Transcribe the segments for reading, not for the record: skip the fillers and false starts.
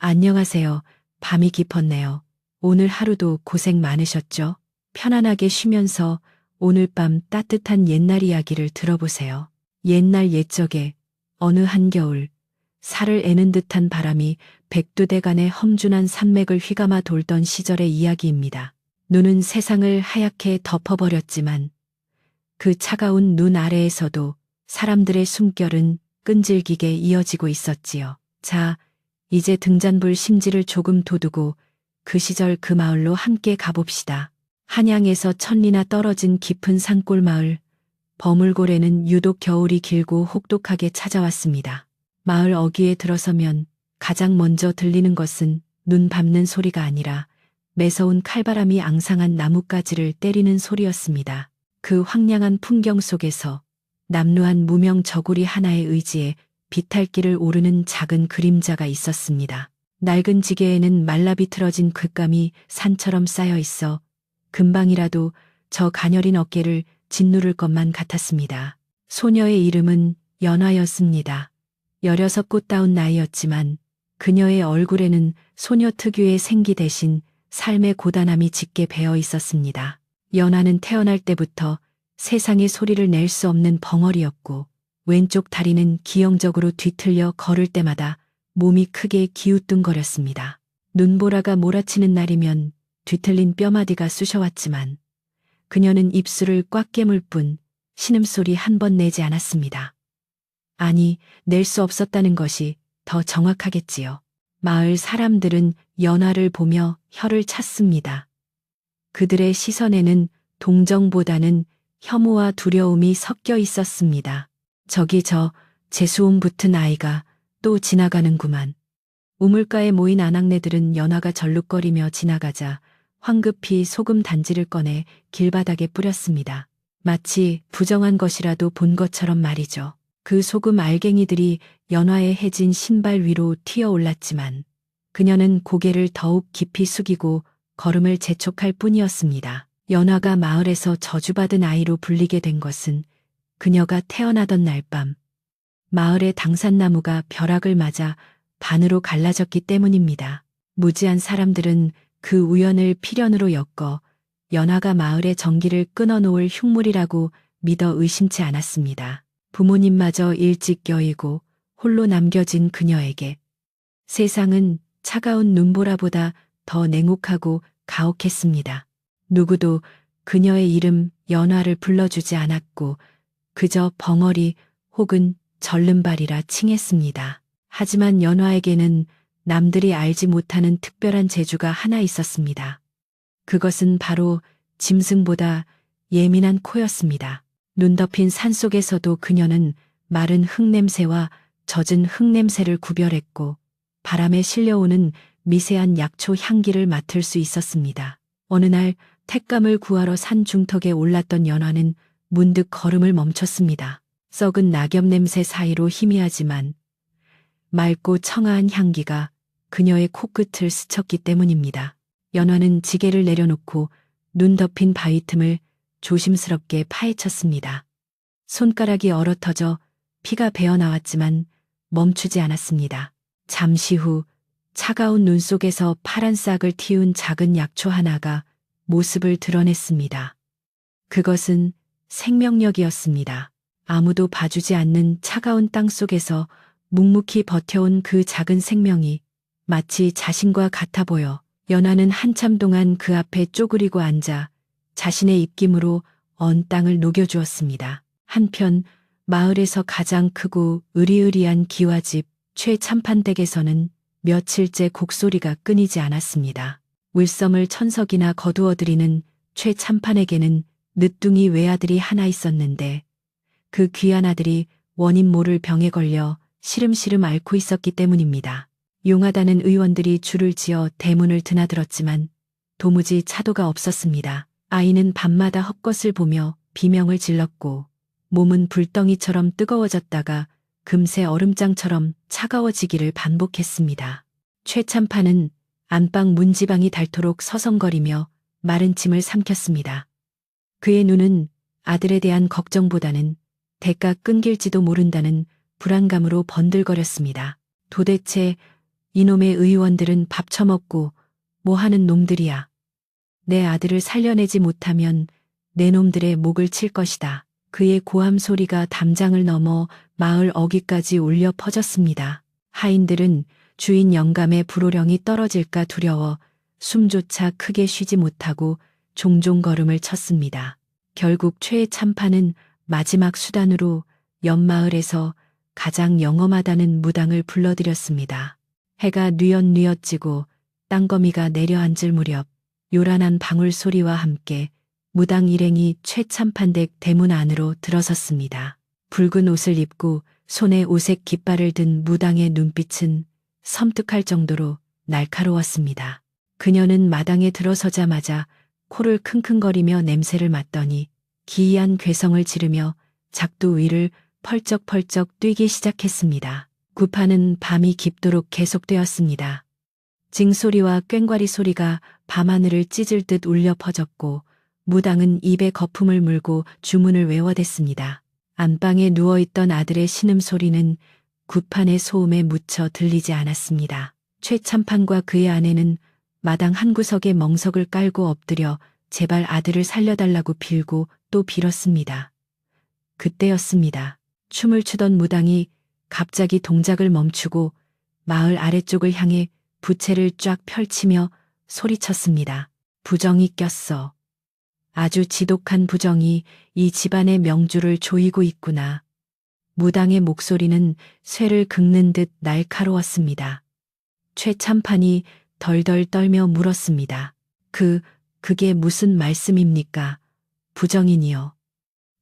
안녕하세요. 밤이 깊었네요. 오늘 하루도 고생 많으셨죠? 편안하게 쉬면서 오늘 밤 따뜻한 옛날 이야기를 들어보세요. 옛날 옛적에 어느 한겨울 살을 애는 듯한 바람이 백두대간의 험준한 산맥을 휘감아 돌던 시절의 이야기입니다. 눈은 세상을 하얗게 덮어버렸지만 그 차가운 눈 아래에서도 사람들의 숨결은 끈질기게 이어지고 있었지요. 자, 이제 등잔불 심지를 조금 돋우고 그 시절 그 마을로 함께 가봅시다. 한양에서 천리나 떨어진 깊은 산골 마을, 버물고래는 유독 겨울이 길고 혹독하게 찾아왔습니다. 마을 어귀에 들어서면 가장 먼저 들리는 것은 눈 밟는 소리가 아니라 매서운 칼바람이 앙상한 나뭇가지를 때리는 소리였습니다. 그 황량한 풍경 속에서 남루한 무명 저고리 하나의 의지에 비탈길을 오르는 작은 그림자가 있었습니다. 낡은 지게에는 말라비틀어진 곶감이 산처럼 쌓여 있어 금방이라도 저 가녀린 어깨를 짓누를 것만 같았습니다. 소녀의 이름은 연화였습니다. 16 꽃다운 나이였지만 그녀의 얼굴에는 소녀 특유의 생기 대신 삶의 고단함이 짙게 배어 있었습니다. 연화는 태어날 때부터 세상의 소리를 낼 수 없는 벙어리였고 왼쪽 다리는 기형적으로 뒤틀려 걸을 때마다 몸이 크게 기우뚱거렸습니다. 눈보라가 몰아치는 날이면 뒤틀린 뼈마디가 쑤셔왔지만 그녀는 입술을 꽉 깨물 뿐 신음소리 한 번 내지 않았습니다. 아니, 낼 수 없었다는 것이 더 정확하겠지요. 마을 사람들은 연화를 보며 혀를 찼습니다. 그들의 시선에는 동정보다는 혐오와 두려움이 섞여 있었습니다. 저기 저 재수옴 붙은 아이가 또 지나가는구만. 우물가에 모인 아낙네들은 연화가 절룩거리며 지나가자 황급히 소금 단지를 꺼내 길바닥에 뿌렸습니다. 마치 부정한 것이라도 본 것처럼 말이죠. 그 소금 알갱이들이 연화의 해진 신발 위로 튀어 올랐지만 그녀는 고개를 더욱 깊이 숙이고 걸음을 재촉할 뿐이었습니다. 연화가 마을에서 저주받은 아이로 불리게 된 것은 그녀가 태어나던 날 밤 마을의 당산나무가 벼락을 맞아 반으로 갈라졌기 때문입니다. 무지한 사람들은 그 우연을 필연으로 엮어 연화가 마을의 전기를 끊어놓을 흉물이라고 믿어 의심치 않았습니다. 부모님마저 일찍 여의고 홀로 남겨진 그녀에게 세상은 차가운 눈보라보다 더 냉혹하고 가혹했습니다. 누구도 그녀의 이름 연화를 불러주지 않았고 그저 벙어리 혹은 절름발이라 칭했습니다. 하지만 연화에게는 남들이 알지 못하는 특별한 재주가 하나 있었습니다. 그것은 바로 짐승보다 예민한 코였습니다. 눈 덮인 산속에서도 그녀는 마른 흙냄새와 젖은 흙냄새를 구별했고 바람에 실려오는 미세한 약초 향기를 맡을 수 있었습니다. 어느 날 택감을 구하러 산 중턱에 올랐던 연화는 문득 걸음을 멈췄습니다. 썩은 낙엽 냄새 사이로 희미하지만 맑고 청아한 향기가 그녀의 코끝을 스쳤기 때문입니다. 연화는 지게를 내려놓고 눈 덮인 바위 틈을 조심스럽게 파헤쳤습니다. 손가락이 얼어터져 피가 배어나왔지만 멈추지 않았습니다. 잠시 후 차가운 눈 속에서 파란 싹을 틔운 작은 약초 하나가 모습을 드러냈습니다. 그것은 생명력이었습니다. 아무도 봐주지 않는 차가운 땅 속에서 묵묵히 버텨온 그 작은 생명이 마치 자신과 같아 보여 연화는 한참 동안 그 앞에 쪼그리고 앉아 자신의 입김으로 언 땅을 녹여주었습니다. 한편 마을에서 가장 크고 으리으리한 기와집 최참판댁에서는 며칠째 곡소리가 끊이지 않았습니다. wil섬을 천석이나 거두어들이는 최참판에게는 늦둥이 외아들이 하나 있었는데 그 귀한 아들이 원인 모를 병에 걸려 시름시름 앓고 있었기 때문입니다. 용하다는 의원들이 줄을 지어 대문을 드나들었지만 도무지 차도가 없었습니다. 아이는 밤마다 헛것을 보며 비명을 질렀고 몸은 불덩이처럼 뜨거워졌다가 금세 얼음장처럼 차가워지기를 반복했습니다. 최참판은 안방 문지방이 닳도록 서성거리며 마른 침을 삼켰습니다. 그의 눈은 아들에 대한 걱정보다는 대가 끊길지도 모른다는 불안감으로 번들거렸습니다. 도대체 이놈의 의원들은 밥 처먹고 뭐 하는 놈들이야. 내 아들을 살려내지 못하면 내 놈들의 목을 칠 것이다. 그의 고함 소리가 담장을 넘어 마을 어귀까지 울려 퍼졌습니다. 하인들은 주인 영감의 불호령이 떨어질까 두려워 숨조차 크게 쉬지 못하고 종종 걸음을 쳤습니다. 결국 최 참판은 마지막 수단으로 옆마을에서 가장 영험하다는 무당을 불러들였습니다. 해가 뉘엿뉘엿 지고 땅거미가 내려앉을 무렵 요란한 방울 소리와 함께 무당 일행이 최 참판댁 대문 안으로 들어섰습니다. 붉은 옷을 입고 손에 오색 깃발을 든 무당의 눈빛은 섬뜩할 정도로 날카로웠습니다. 그녀는 마당에 들어서자마자 코를 킁킁거리며 냄새를 맡더니 기이한 괴성을 지르며 작두 위를 펄쩍펄쩍 뛰기 시작했습니다. 구파는 밤이 깊도록 계속되었습니다. 징소리와 꽹과리 소리가 밤하늘을 찢을 듯 울려 퍼졌고 무당은 입에 거품을 물고 주문을 외워댔습니다. 안방에 누워있던 아들의 신음소리는 구판의 소음에 묻혀 들리지 않았습니다. 최 참판과 그의 아내는 마당 한 구석에 멍석을 깔고 엎드려 제발 아들을 살려달라고 빌고 또 빌었습니다. 그때였습니다. 춤을 추던 무당이 갑자기 동작을 멈추고 마을 아래쪽을 향해 부채를 쫙 펼치며 소리쳤습니다. 부정이 꼈어. 아주 지독한 부정이 이 집안의 명주를 조이고 있구나. 무당의 목소리는 쇠를 긁는 듯 날카로웠습니다. 최 참판이 덜덜 떨며 물었습니다. 그게 무슨 말씀입니까? 부정이니요.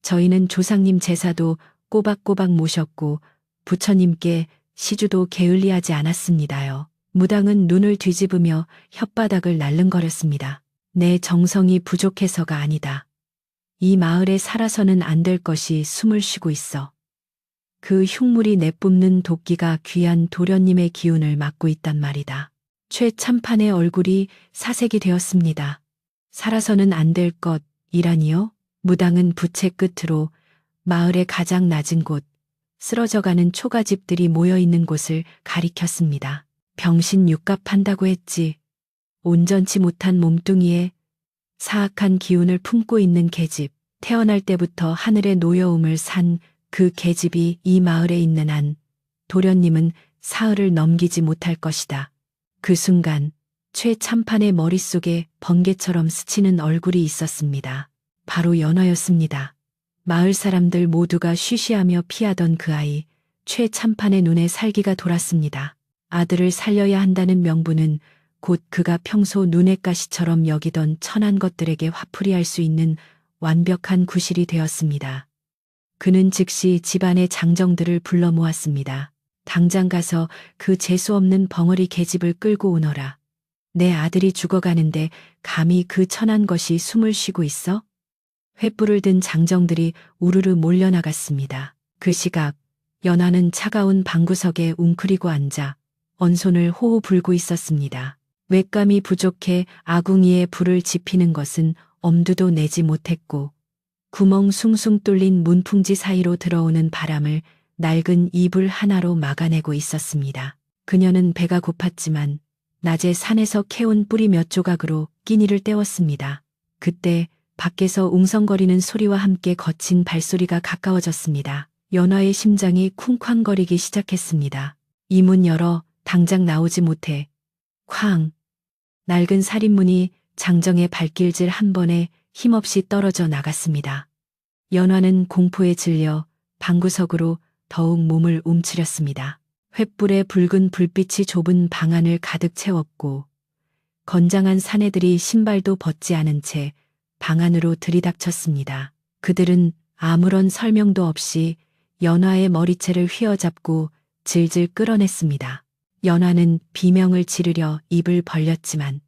저희는 조상님 제사도 꼬박꼬박 모셨고 부처님께 시주도 게을리하지 않았습니다요. 무당은 눈을 뒤집으며 혓바닥을 날름거렸습니다. 내 정성이 부족해서가 아니다. 이 마을에 살아서는 안 될 것이 숨을 쉬고 있어. 그 흉물이 내뿜는 도끼가 귀한 도련님의 기운을 막고 있단 말이다. 최 참판의 얼굴이 사색이 되었습니다. 살아서는 안 될 것이라니요? 무당은 부채 끝으로 마을의 가장 낮은 곳, 쓰러져가는 초가집들이 모여있는 곳을 가리켰습니다. 병신 육갑 한다고 했지. 온전치 못한 몸뚱이에 사악한 기운을 품고 있는 계집, 태어날 때부터 하늘의 노여움을 산 그 계집이 이 마을에 있는 한 도련님은 사흘을 넘기지 못할 것이다. 그 순간 최 참판의 머릿속에 번개처럼 스치는 얼굴이 있었습니다. 바로 연화였습니다. 마을 사람들 모두가 쉬쉬하며 피하던 그 아이, 최 참판의 눈에 살기가 돌았습니다. 아들을 살려야 한다는 명분은 곧 그가 평소 눈의 가시처럼 여기던 천한 것들에게 화풀이할 수 있는 완벽한 구실이 되었습니다. 그는 즉시 집안의 장정들을 불러 모았습니다. 당장 가서 그 재수없는 벙어리 계집을 끌고 오너라. 내 아들이 죽어가는데 감히 그 천한 것이 숨을 쉬고 있어? 횃불을 든 장정들이 우르르 몰려나갔습니다. 그 시각 연화는 차가운 방구석에 웅크리고 앉아 언손을 호호 불고 있었습니다. 외감이 부족해 아궁이에 불을 지피는 것은 엄두도 내지 못했고 구멍 숭숭 뚫린 문풍지 사이로 들어오는 바람을 낡은 이불 하나로 막아내고 있었습니다. 그녀는 배가 고팠지만 낮에 산에서 캐온 뿌리 몇 조각으로 끼니를 때웠습니다. 그때 밖에서 웅성거리는 소리와 함께 거친 발소리가 가까워졌습니다. 연화의 심장이 쿵쾅거리기 시작했습니다. 이 문 열어, 당장 나오지 못해. 쾅! 낡은 살인문이 장정의 발길질 한 번에 힘없이 떨어져 나갔습니다. 연화는 공포에 질려 방구석으로 더욱 몸을 움츠렸습니다. 횃불의 붉은 불빛이 좁은 방 안을 가득 채웠고 건장한 사내들이 신발도 벗지 않은 채 방 안으로 들이닥쳤습니다. 그들은 아무런 설명도 없이 연화의 머리채를 휘어잡고 질질 끌어냈습니다. 연화는 비명을 지르려 입을 벌렸지만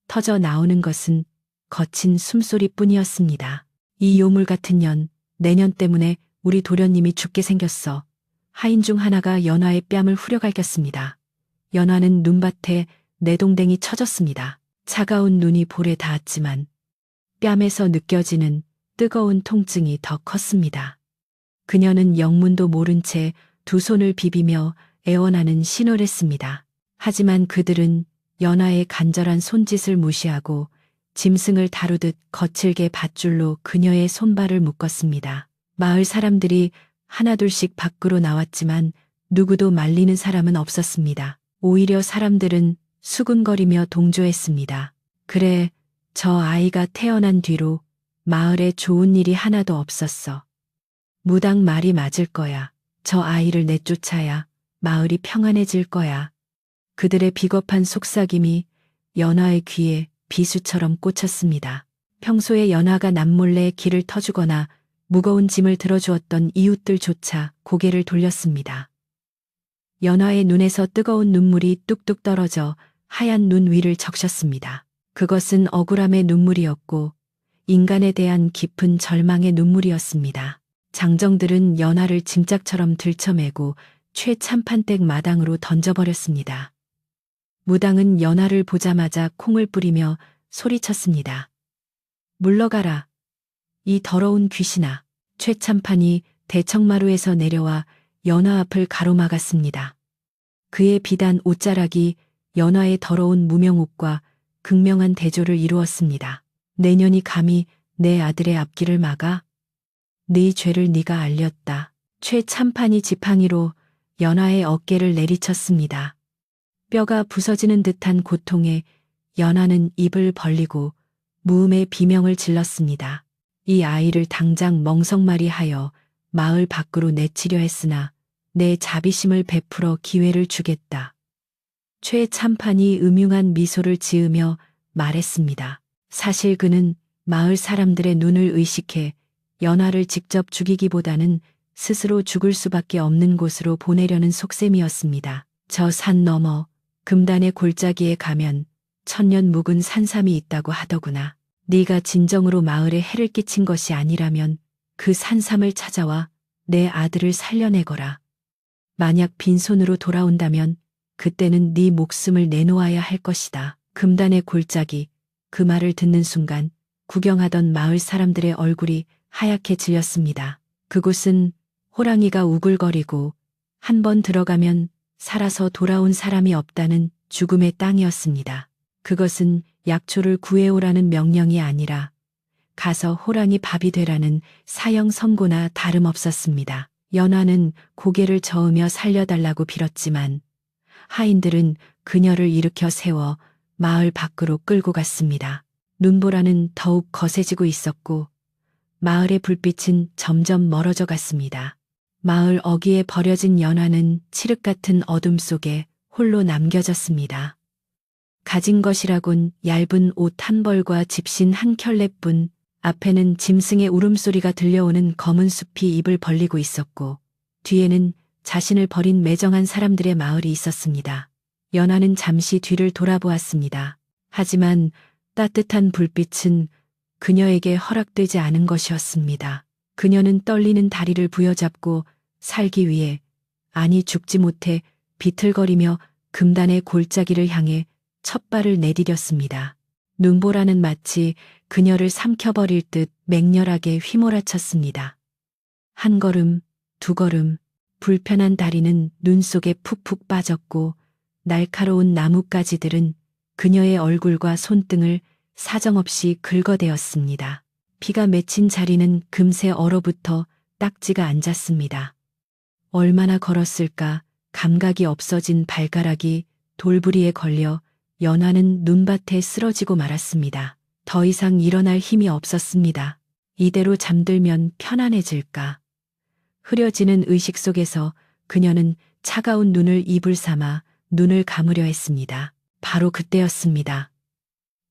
터져 나오는 것은 거친 숨소리뿐이었습니다. 이 요물 같은 년, 내년 때문에 우리 도련님이 죽게 생겼어. 하인 중 하나가 연화의 뺨을 후려갈겼습니다. 연화는 눈밭에 내동댕이 쳐졌습니다. 차가운 눈이 볼에 닿았지만 뺨에서 느껴지는 뜨거운 통증이 더 컸습니다. 그녀는 영문도 모른 채 두 손을 비비며 애원하는 신호를 했습니다. 하지만 그들은 연하의 간절한 손짓을 무시하고 짐승을 다루듯 거칠게 밧줄로 그녀의 손발을 묶었습니다. 마을 사람들이 하나둘씩 밖으로 나왔지만 누구도 말리는 사람은 없었습니다. 오히려 사람들은 수군거리며 동조했습니다. 그래, 저 아이가 태어난 뒤로 마을에 좋은 일이 하나도 없었어. 무당 말이 맞을 거야. 저 아이를 내쫓아야 마을이 평안해질 거야. 그들의 비겁한 속삭임이 연하의 귀에 비수처럼 꽂혔습니다. 평소에 연하가 남몰래 길을 터주거나 무거운 짐을 들어주었던 이웃들조차 고개를 돌렸습니다. 연하의 눈에서 뜨거운 눈물이 뚝뚝 떨어져 하얀 눈 위를 적셨습니다. 그것은 억울함의 눈물이었고 인간에 대한 깊은 절망의 눈물이었습니다. 장정들은 연하를 짐짝처럼 들쳐매고 최참판댁 마당으로 던져버렸습니다. 무당은 연하를 보자마자 콩을 뿌리며 소리쳤습니다. 물러가라. 이 더러운 귀신아. 최참판이 대청마루에서 내려와 연하 앞을 가로막았습니다. 그의 비단 옷자락이 연하의 더러운 무명옷과 극명한 대조를 이루었습니다. 내년이 감히 내 아들의 앞길을 막아? 네 죄를 네가 알렸다. 최참판이 지팡이로 연하의 어깨를 내리쳤습니다. 뼈가 부서지는 듯한 고통에 연하는 입을 벌리고 무음의 비명을 질렀습니다. 이 아이를 당장 멍석말이하여 마을 밖으로 내치려 했으나 내 자비심을 베풀어 기회를 주겠다. 최참판이 음흉한 미소를 지으며 말했습니다. 사실 그는 마을 사람들의 눈을 의식해 연하를 직접 죽이기보다는 스스로 죽을 수밖에 없는 곳으로 보내려는 속셈이었습니다. 저 산 너머 금단의 골짜기에 가면 천년 묵은 산삼이 있다고 하더구나. 네가 진정으로 마을에 해를 끼친 것이 아니라면 그 산삼을 찾아와 내 아들을 살려내거라. 만약 빈손으로 돌아온다면 그때는 네 목숨을 내놓아야 할 것이다. 금단의 골짜기. 그 말을 듣는 순간 구경하던 마을 사람들의 얼굴이 하얗게 질렸습니다. 그곳은 호랑이가 우글거리고 한 번 들어가면 살아서 돌아온 사람이 없다는 죽음의 땅이었습니다. 그것은 약초를 구해오라는 명령이 아니라 가서 호랑이 밥이 되라는 사형 선고나 다름없었습니다. 연하는 고개를 저으며 살려달라고 빌었지만 하인들은 그녀를 일으켜 세워 마을 밖으로 끌고 갔습니다. 눈보라는 더욱 거세지고 있었고 마을의 불빛은 점점 멀어져 갔습니다. 마을 어귀에 버려진 연하는 칠흑 같은 어둠 속에 홀로 남겨졌습니다. 가진 것이라곤 얇은 옷 한 벌과 집신 한 켤레뿐. 앞에는 짐승의 울음소리가 들려오는 검은 숲이 입을 벌리고 있었고 뒤에는 자신을 버린 매정한 사람들의 마을이 있었습니다. 연하는 잠시 뒤를 돌아보았습니다. 하지만 따뜻한 불빛은 그녀에게 허락되지 않은 것이었습니다. 그녀는 떨리는 다리를 부여잡고 살기 위해, 아니 죽지 못해 비틀거리며 금단의 골짜기를 향해 첫 발을 내디뎠습니다. 눈보라는 마치 그녀를 삼켜버릴 듯 맹렬하게 휘몰아쳤습니다. 한 걸음, 두 걸음, 불편한 다리는 눈 속에 푹푹 빠졌고 날카로운 나뭇가지들은 그녀의 얼굴과 손등을 사정없이 긁어대었습니다. 피가 맺힌 자리는 금세 얼어붙어 딱지가 앉았습니다. 얼마나 걸었을까. 감각이 없어진 발가락이 돌부리에 걸려 연하는 눈밭에 쓰러지고 말았습니다. 더 이상 일어날 힘이 없었습니다. 이대로 잠들면 편안해질까. 흐려지는 의식 속에서 그녀는 차가운 눈을 이불 삼아 눈을 감으려 했습니다. 바로 그때였습니다.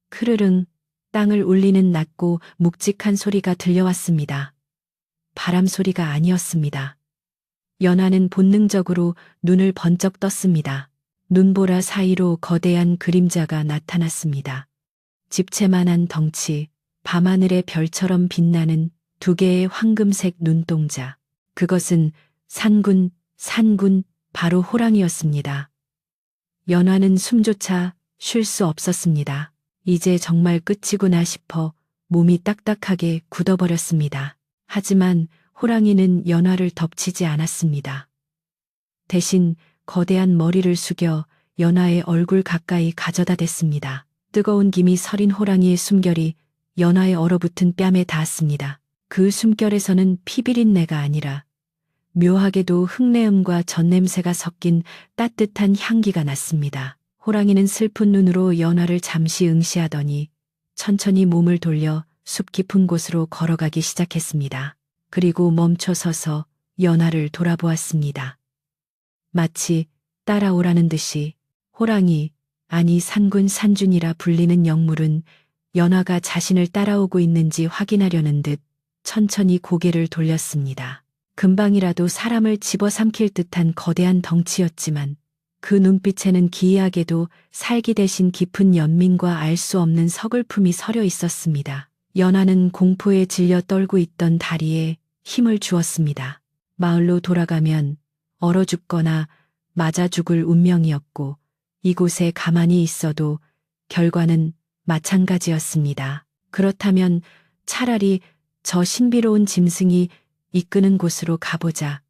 크르릉, 땅을 울리는 낮고 묵직한 소리가 들려왔습니다. 바람 소리가 아니었습니다. 연하는 본능적으로 눈을 번쩍 떴습니다. 눈보라 사이로 거대한 그림자가 나타났습니다. 집채만한 덩치, 밤하늘의 별처럼 빛나는 두 개의 황금색 눈동자. 그것은 산군, 바로 호랑이였습니다. 연하는 숨조차 쉴 수 없었습니다. 이제 정말 끝이구나 싶어 몸이 딱딱하게 굳어버렸습니다. 하지만 호랑이는 연하를 덮치지 않았습니다. 대신 거대한 머리를 숙여 연하의 얼굴 가까이 가져다 댔습니다. 뜨거운 김이 서린 호랑이의 숨결이 연하의 얼어붙은 뺨에 닿았습니다. 그 숨결에서는 피비린내가 아니라 묘하게도 흙내음과 젖냄새가 섞인 따뜻한 향기가 났습니다. 호랑이는 슬픈 눈으로 연하를 잠시 응시하더니 천천히 몸을 돌려 숲 깊은 곳으로 걸어가기 시작했습니다. 그리고 멈춰 서서 연하를 돌아보았습니다. 마치 따라오라는 듯이 호랑이, 아니 산군 산준이라 불리는 영물은 연하가 자신을 따라오고 있는지 확인하려는 듯 천천히 고개를 돌렸습니다. 금방이라도 사람을 집어삼킬 듯한 거대한 덩치였지만 그 눈빛에는 기이하게도 살기 대신 깊은 연민과 알 수 없는 서글픔이 서려 있었습니다. 연하는 공포에 질려 떨고 있던 다리에 힘을 주었습니다. 마을로 돌아가면 얼어 죽거나 맞아 죽을 운명이었고 이곳에 가만히 있어도 결과는 마찬가지였습니다. 그렇다면 차라리 저 신비로운 짐승이 이끄는 곳으로 가보자.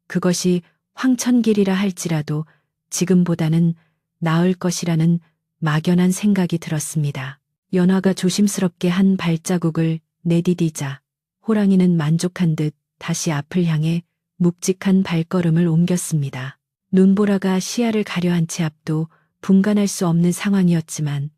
그것이 황천길이라 할지라도 지금보다는 나을 것이라는 막연한 생각이 들었습니다. 연하가 조심스럽게 한 발자국을 내디디자 호랑이는 만족한 듯 다시 앞을 향해 묵직한 발걸음을 옮겼습니다. 눈보라가 시야를 가려한 채 앞도 분간할 수 없는 상황이었지만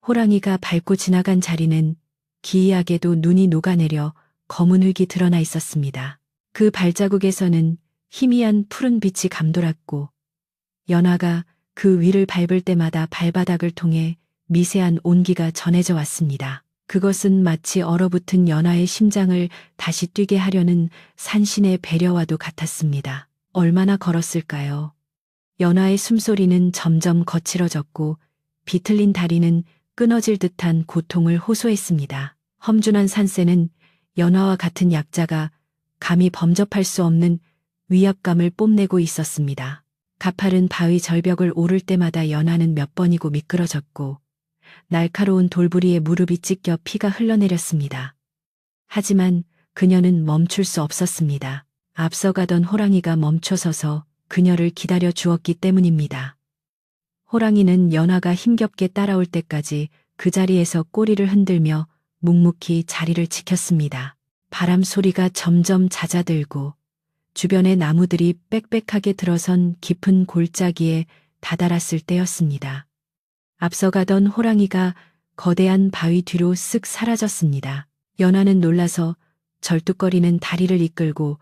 호랑이가 밟고 지나간 자리는 기이하게도 눈이 녹아내려 검은 흙이 드러나 있었습니다. 그 발자국에서는 희미한 푸른 빛이 감돌았고 연하가 그 위를 밟을 때마다 발바닥을 통해 미세한 온기가 전해져 왔습니다. 그것은 마치 얼어붙은 연하의 심장을 다시 뛰게 하려는 산신의 배려와도 같았습니다. 얼마나 걸었을까요? 연하의 숨소리는 점점 거칠어졌고 비틀린 다리는 끊어질 듯한 고통을 호소했습니다. 험준한 산새는 연하와 같은 약자가 감히 범접할 수 없는 위압감을 뽐내고 있었습니다. 가파른 바위 절벽을 오를 때마다 연하는 몇 번이고 미끄러졌고 날카로운 돌부리에 무릎이 찢겨 피가 흘러내렸습니다. 하지만 그녀는 멈출 수 없었습니다. 앞서가던 호랑이가 멈춰서서 그녀를 기다려 주었기 때문입니다. 호랑이는 연하가 힘겹게 따라올 때까지 그 자리에서 꼬리를 흔들며 묵묵히 자리를 지켰습니다. 바람 소리가 점점 잦아들고 주변의 나무들이 빽빽하게 들어선 깊은 골짜기에 다다랐을 때였습니다. 앞서가던 호랑이가 거대한 바위 뒤로 쓱 사라졌습니다. 연하는 놀라서 절뚝거리는 다리를 이끌고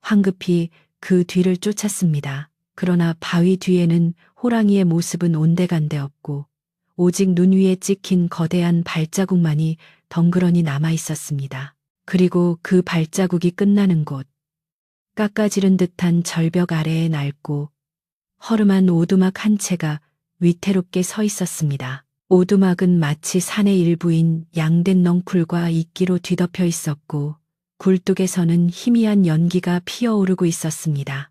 황급히 그 뒤를 쫓았습니다. 그러나 바위 뒤에는 호랑이의 모습은 온데간데 없고 오직 눈 위에 찍힌 거대한 발자국만이 덩그러니 남아 있었습니다. 그리고 그 발자국이 끝나는 곳, 깎아지른 듯한 절벽 아래에 낡고 허름한 오두막 한 채가 위태롭게 서 있었습니다. 오두막은 마치 산의 일부인 양된 넝풀과 이끼로 뒤덮여 있었고 굴뚝에서는 희미한 연기가 피어오르고 있었습니다.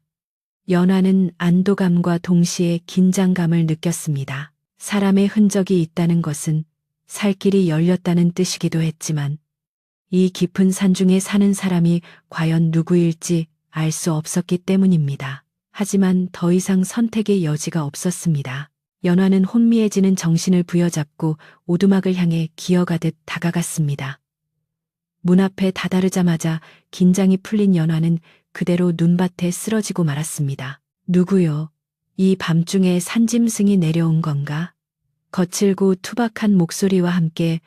연하는 안도감과 동시에 긴장감을 느꼈습니다. 사람의 흔적이 있다는 것은 살 길이 열렸다는 뜻이기도 했지만 이 깊은 산중에 사는 사람이 과연 누구일지 알 수 없었기 때문입니다. 하지만 더 이상 선택의 여지가 없었습니다. 연하는 혼미해지는 정신을 부여잡고 오두막을 향해 기어가듯 다가갔습니다. 문 앞에 다다르자마자 긴장이 풀린 연하는 그대로 눈밭에 쓰러지고 말았습니다. 누구요? 이 밤중에 산짐승이 내려온 건가? 거칠고 투박한 목소리와 함께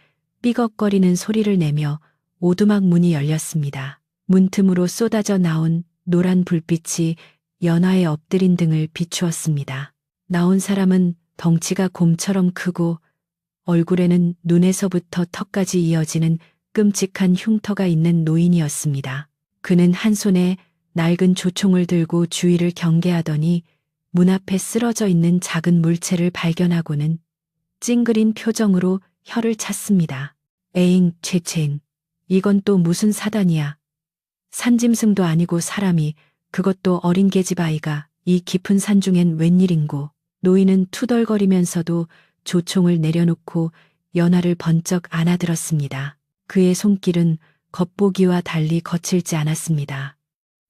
삐걱거리는 소리를 내며 오두막 문이 열렸습니다. 문틈으로 쏟아져 나온 노란 불빛이 연하의 엎드린 등을 비추었습니다. 나온 사람은 덩치가 곰처럼 크고 얼굴에는 눈에서부터 턱까지 이어지는 끔찍한 흉터가 있는 노인이었습니다. 그는 한 손에 낡은 조총을 들고 주위를 경계하더니 문 앞에 쓰러져 있는 작은 물체를 발견하고는 찡그린 표정으로 혀를 찼습니다. 에잉, 최첸. 이건 또 무슨 사단이야. 산짐승도 아니고 사람이, 그것도 어린 계집아이가 이 깊은 산중엔 웬일인고. 노인은 투덜거리면서도 조총을 내려놓고 연하를 번쩍 안아들었습니다. 그의 손길은 겉보기와 달리 거칠지 않았습니다.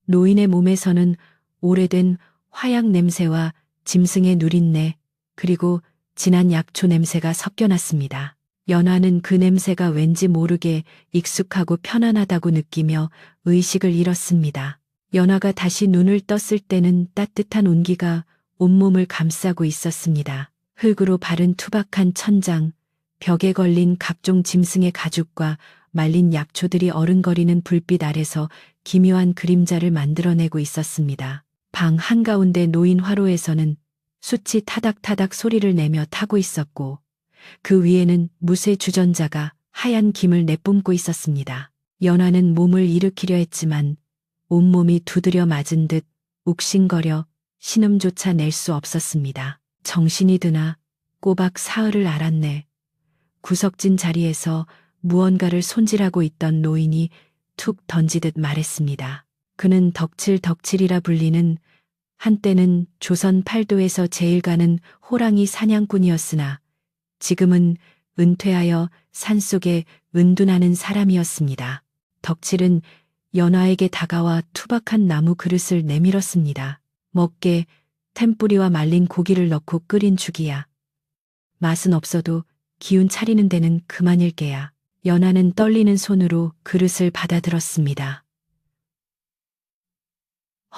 노인의 몸에서는 오래된 화약 냄새와 짐승의 누린내, 그리고 진한 약초 냄새가 섞여 났습니다. 연화는 그 냄새가 왠지 모르게 익숙하고 편안하다고 느끼며 의식을 잃었습니다. 연화가 다시 눈을 떴을 때는 따뜻한 온기가 온몸을 감싸고 있었습니다. 흙으로 바른 투박한 천장, 벽에 걸린 각종 짐승의 가죽과 말린 약초들이 어른거리는 불빛 아래서 기묘한 그림자를 만들어내고 있었습니다. 방 한가운데 놓인 화로에서는 숯이 타닥타닥 소리를 내며 타고 있었고 그 위에는 무쇠 주전자가 하얀 김을 내뿜고 있었습니다. 연화는 몸을 일으키려 했지만 온몸이 두드려 맞은 듯 욱신거려 신음조차 낼 수 없었습니다. 정신이 드나 꼬박 사흘을 앓았네. 구석진 자리에서 무언가를 손질하고 있던 노인이 툭 던지듯 말했습니다. 그는 덕칠덕칠이라 불리는 한때는 조선 팔도에서 제일 가는 호랑이 사냥꾼이었으나 지금은 은퇴하여 산속에 은둔하는 사람이었습니다. 덕칠은 연화에게 다가와 투박한 나무 그릇을 내밀었습니다. 먹게 템뿌리와 말린 고기를 넣고 끓인 죽이야. 맛은 없어도 기운 차리는 데는 그만일 게야. 연화는 떨리는 손으로 그릇을 받아들었습니다.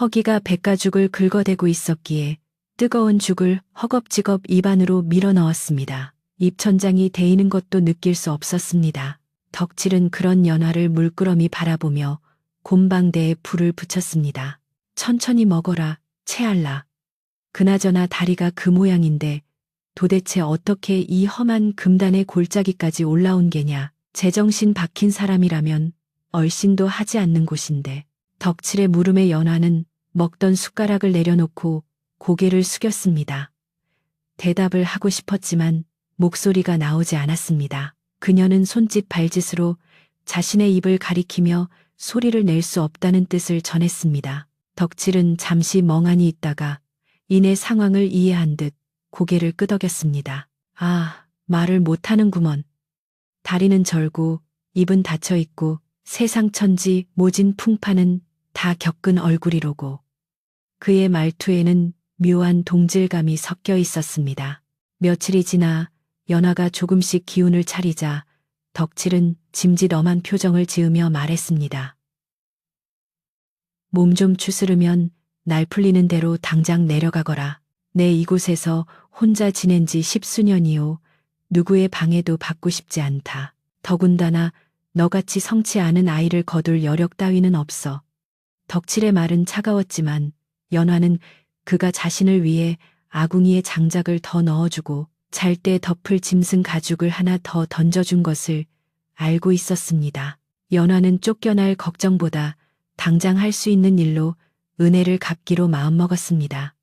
허기가 백가죽을 긁어대고 있었기에 뜨거운 죽을 허겁지겁 입안으로 밀어 넣었습니다. 입천장이 데이는 것도 느낄 수 없었습니다. 덕칠은 그런 연화를 물끄러미 바라보며 곰방대에 불을 붙였습니다. 천천히 먹어라, 채알라. 그나저나 다리가 그 모양인데 도대체 어떻게 이 험한 금단의 골짜기까지 올라온 게냐. 제정신 박힌 사람이라면 얼씬도 하지 않는 곳인데. 덕칠의 물음에 연화는 먹던 숟가락을 내려놓고 고개를 숙였습니다. 대답을 하고 싶었지만 목소리가 나오지 않았습니다. 그녀는 손짓 발짓으로 자신의 입을 가리키며 소리를 낼 수 없다는 뜻을 전했습니다. 덕칠은 잠시 멍하니 있다가 이내 상황을 이해한 듯 고개를 끄덕였습니다. 아, 말을 못하는구먼. 다리는 절고 입은 닫혀 있고 세상 천지 모진 풍파는 다 겪은 얼굴이로고 그의 말투에는 묘한 동질감이 섞여 있었습니다. 며칠이 지나 연화가 조금씩 기운을 차리자 덕칠은 짐짓 엄한 표정을 지으며 말했습니다. 몸 좀 추스르면 날 풀리는 대로 당장 내려가거라. 내 이곳에서 혼자 지낸 지 10수년이요. 누구의 방해도 받고 싶지 않다. 더군다나 너같이 성치 않은 아이를 거둘 여력 따위는 없어. 덕칠의 말은 차가웠지만 연화는 그가 자신을 위해 아궁이에 장작을 더 넣어주고 잘 때 덮을 짐승 가죽을 하나 더 던져준 것을 알고 있었습니다. 연화는 쫓겨날 걱정보다 당장 할 수 있는 일로 은혜를 갚기로 마음먹었습니다.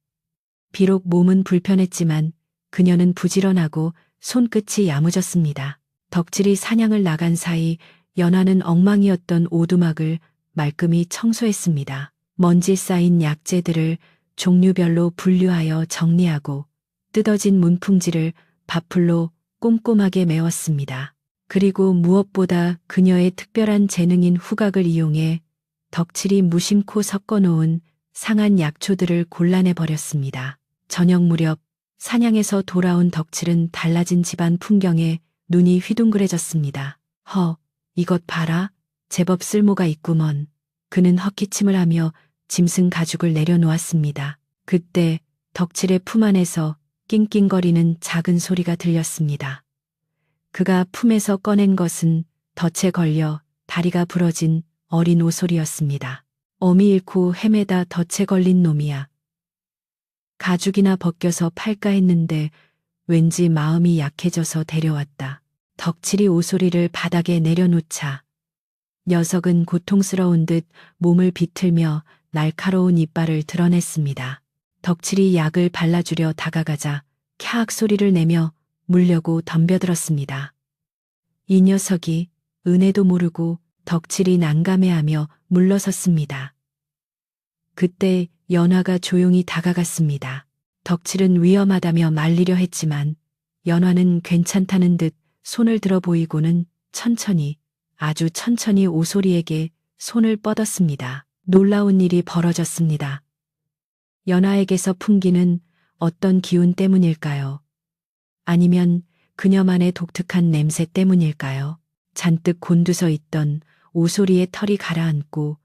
비록 몸은 불편했지만 그녀는 부지런하고 손끝이 야무졌습니다. 덕질이 사냥을 나간 사이 연화는 엉망이었던 오두막을 말끔히 청소했습니다. 먼지 쌓인 약재들을 종류별로 분류하여 정리하고 뜯어진 문풍지를 밥풀로 꼼꼼하게 메웠습니다. 그리고 무엇보다 그녀의 특별한 재능인 후각을 이용해 덕칠이 무심코 섞어놓은 상한 약초들을 골라내 버렸습니다. 저녁 무렵 사냥에서 돌아온 덕칠은 달라진 집안 풍경에 눈이 휘둥그레졌습니다. 이것 봐라. 제법 쓸모가 있구먼. 그는 헛기침을 하며 짐승 가죽을 내려놓았습니다. 그때 덕칠의 품 안에서 낑낑거리는 작은 소리가 들렸습니다. 그가 품에서 꺼낸 것은 덫에 걸려 다리가 부러진 어린 오솔이었습니다. 어미 잃고 헤매다 덫에 걸린 놈이야. 가죽이나 벗겨서 팔까 했는데 왠지 마음이 약해져서 데려왔다. 덕칠이 오소리를 바닥에 내려놓자 녀석은 고통스러운 듯 몸을 비틀며 날카로운 이빨을 드러냈습니다. 덕칠이 약을 발라주려 다가가자 캬악 소리를 내며 물려고 덤벼들었습니다. 이 녀석이 은혜도 모르고 덕칠이 난감해하며 물러섰습니다. 그때 연화가 조용히 다가갔습니다. 덕칠은 위험하다며 말리려 했지만 연화는 괜찮다는 듯 손을 들어 보이고는 천천히, 아주 천천히 오소리에게 손을 뻗었습니다. 놀라운 일이 벌어졌습니다. 연화에게서 풍기는 어떤 기운 때문일까요? 아니면 그녀만의 독특한 냄새 때문일까요? 잔뜩 곤두서 있던 오소리의 털이 가라앉고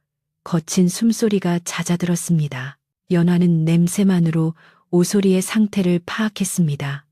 거친 숨소리가 잦아들었습니다. 연화는 냄새만으로 오소리의 상태를 파악했습니다.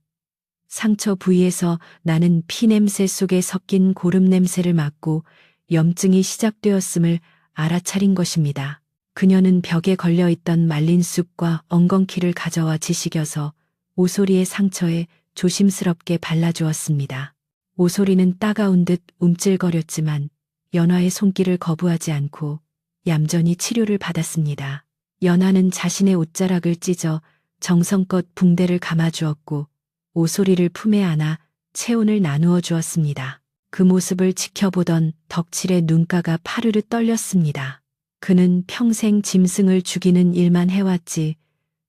상처 부위에서 나는 피냄새 속에 섞인 고름 냄새를 맡고 염증이 시작되었음을 알아차린 것입니다. 그녀는 벽에 걸려있던 말린 쑥과 엉겅퀴를 가져와 지식여서 오소리의 상처에 조심스럽게 발라주었습니다. 오소리는 따가운 듯 움찔거렸지만 연화의 손길을 거부하지 않고 얌전히 치료를 받았습니다. 연화는 자신의 옷자락을 찢어 정성껏 붕대를 감아주었고 오소리를 품에 안아 체온을 나누어 주었습니다. 그 모습을 지켜보던 덕칠의 눈가가 파르르 떨렸습니다. 그는 평생 짐승을 죽이는 일만 해왔지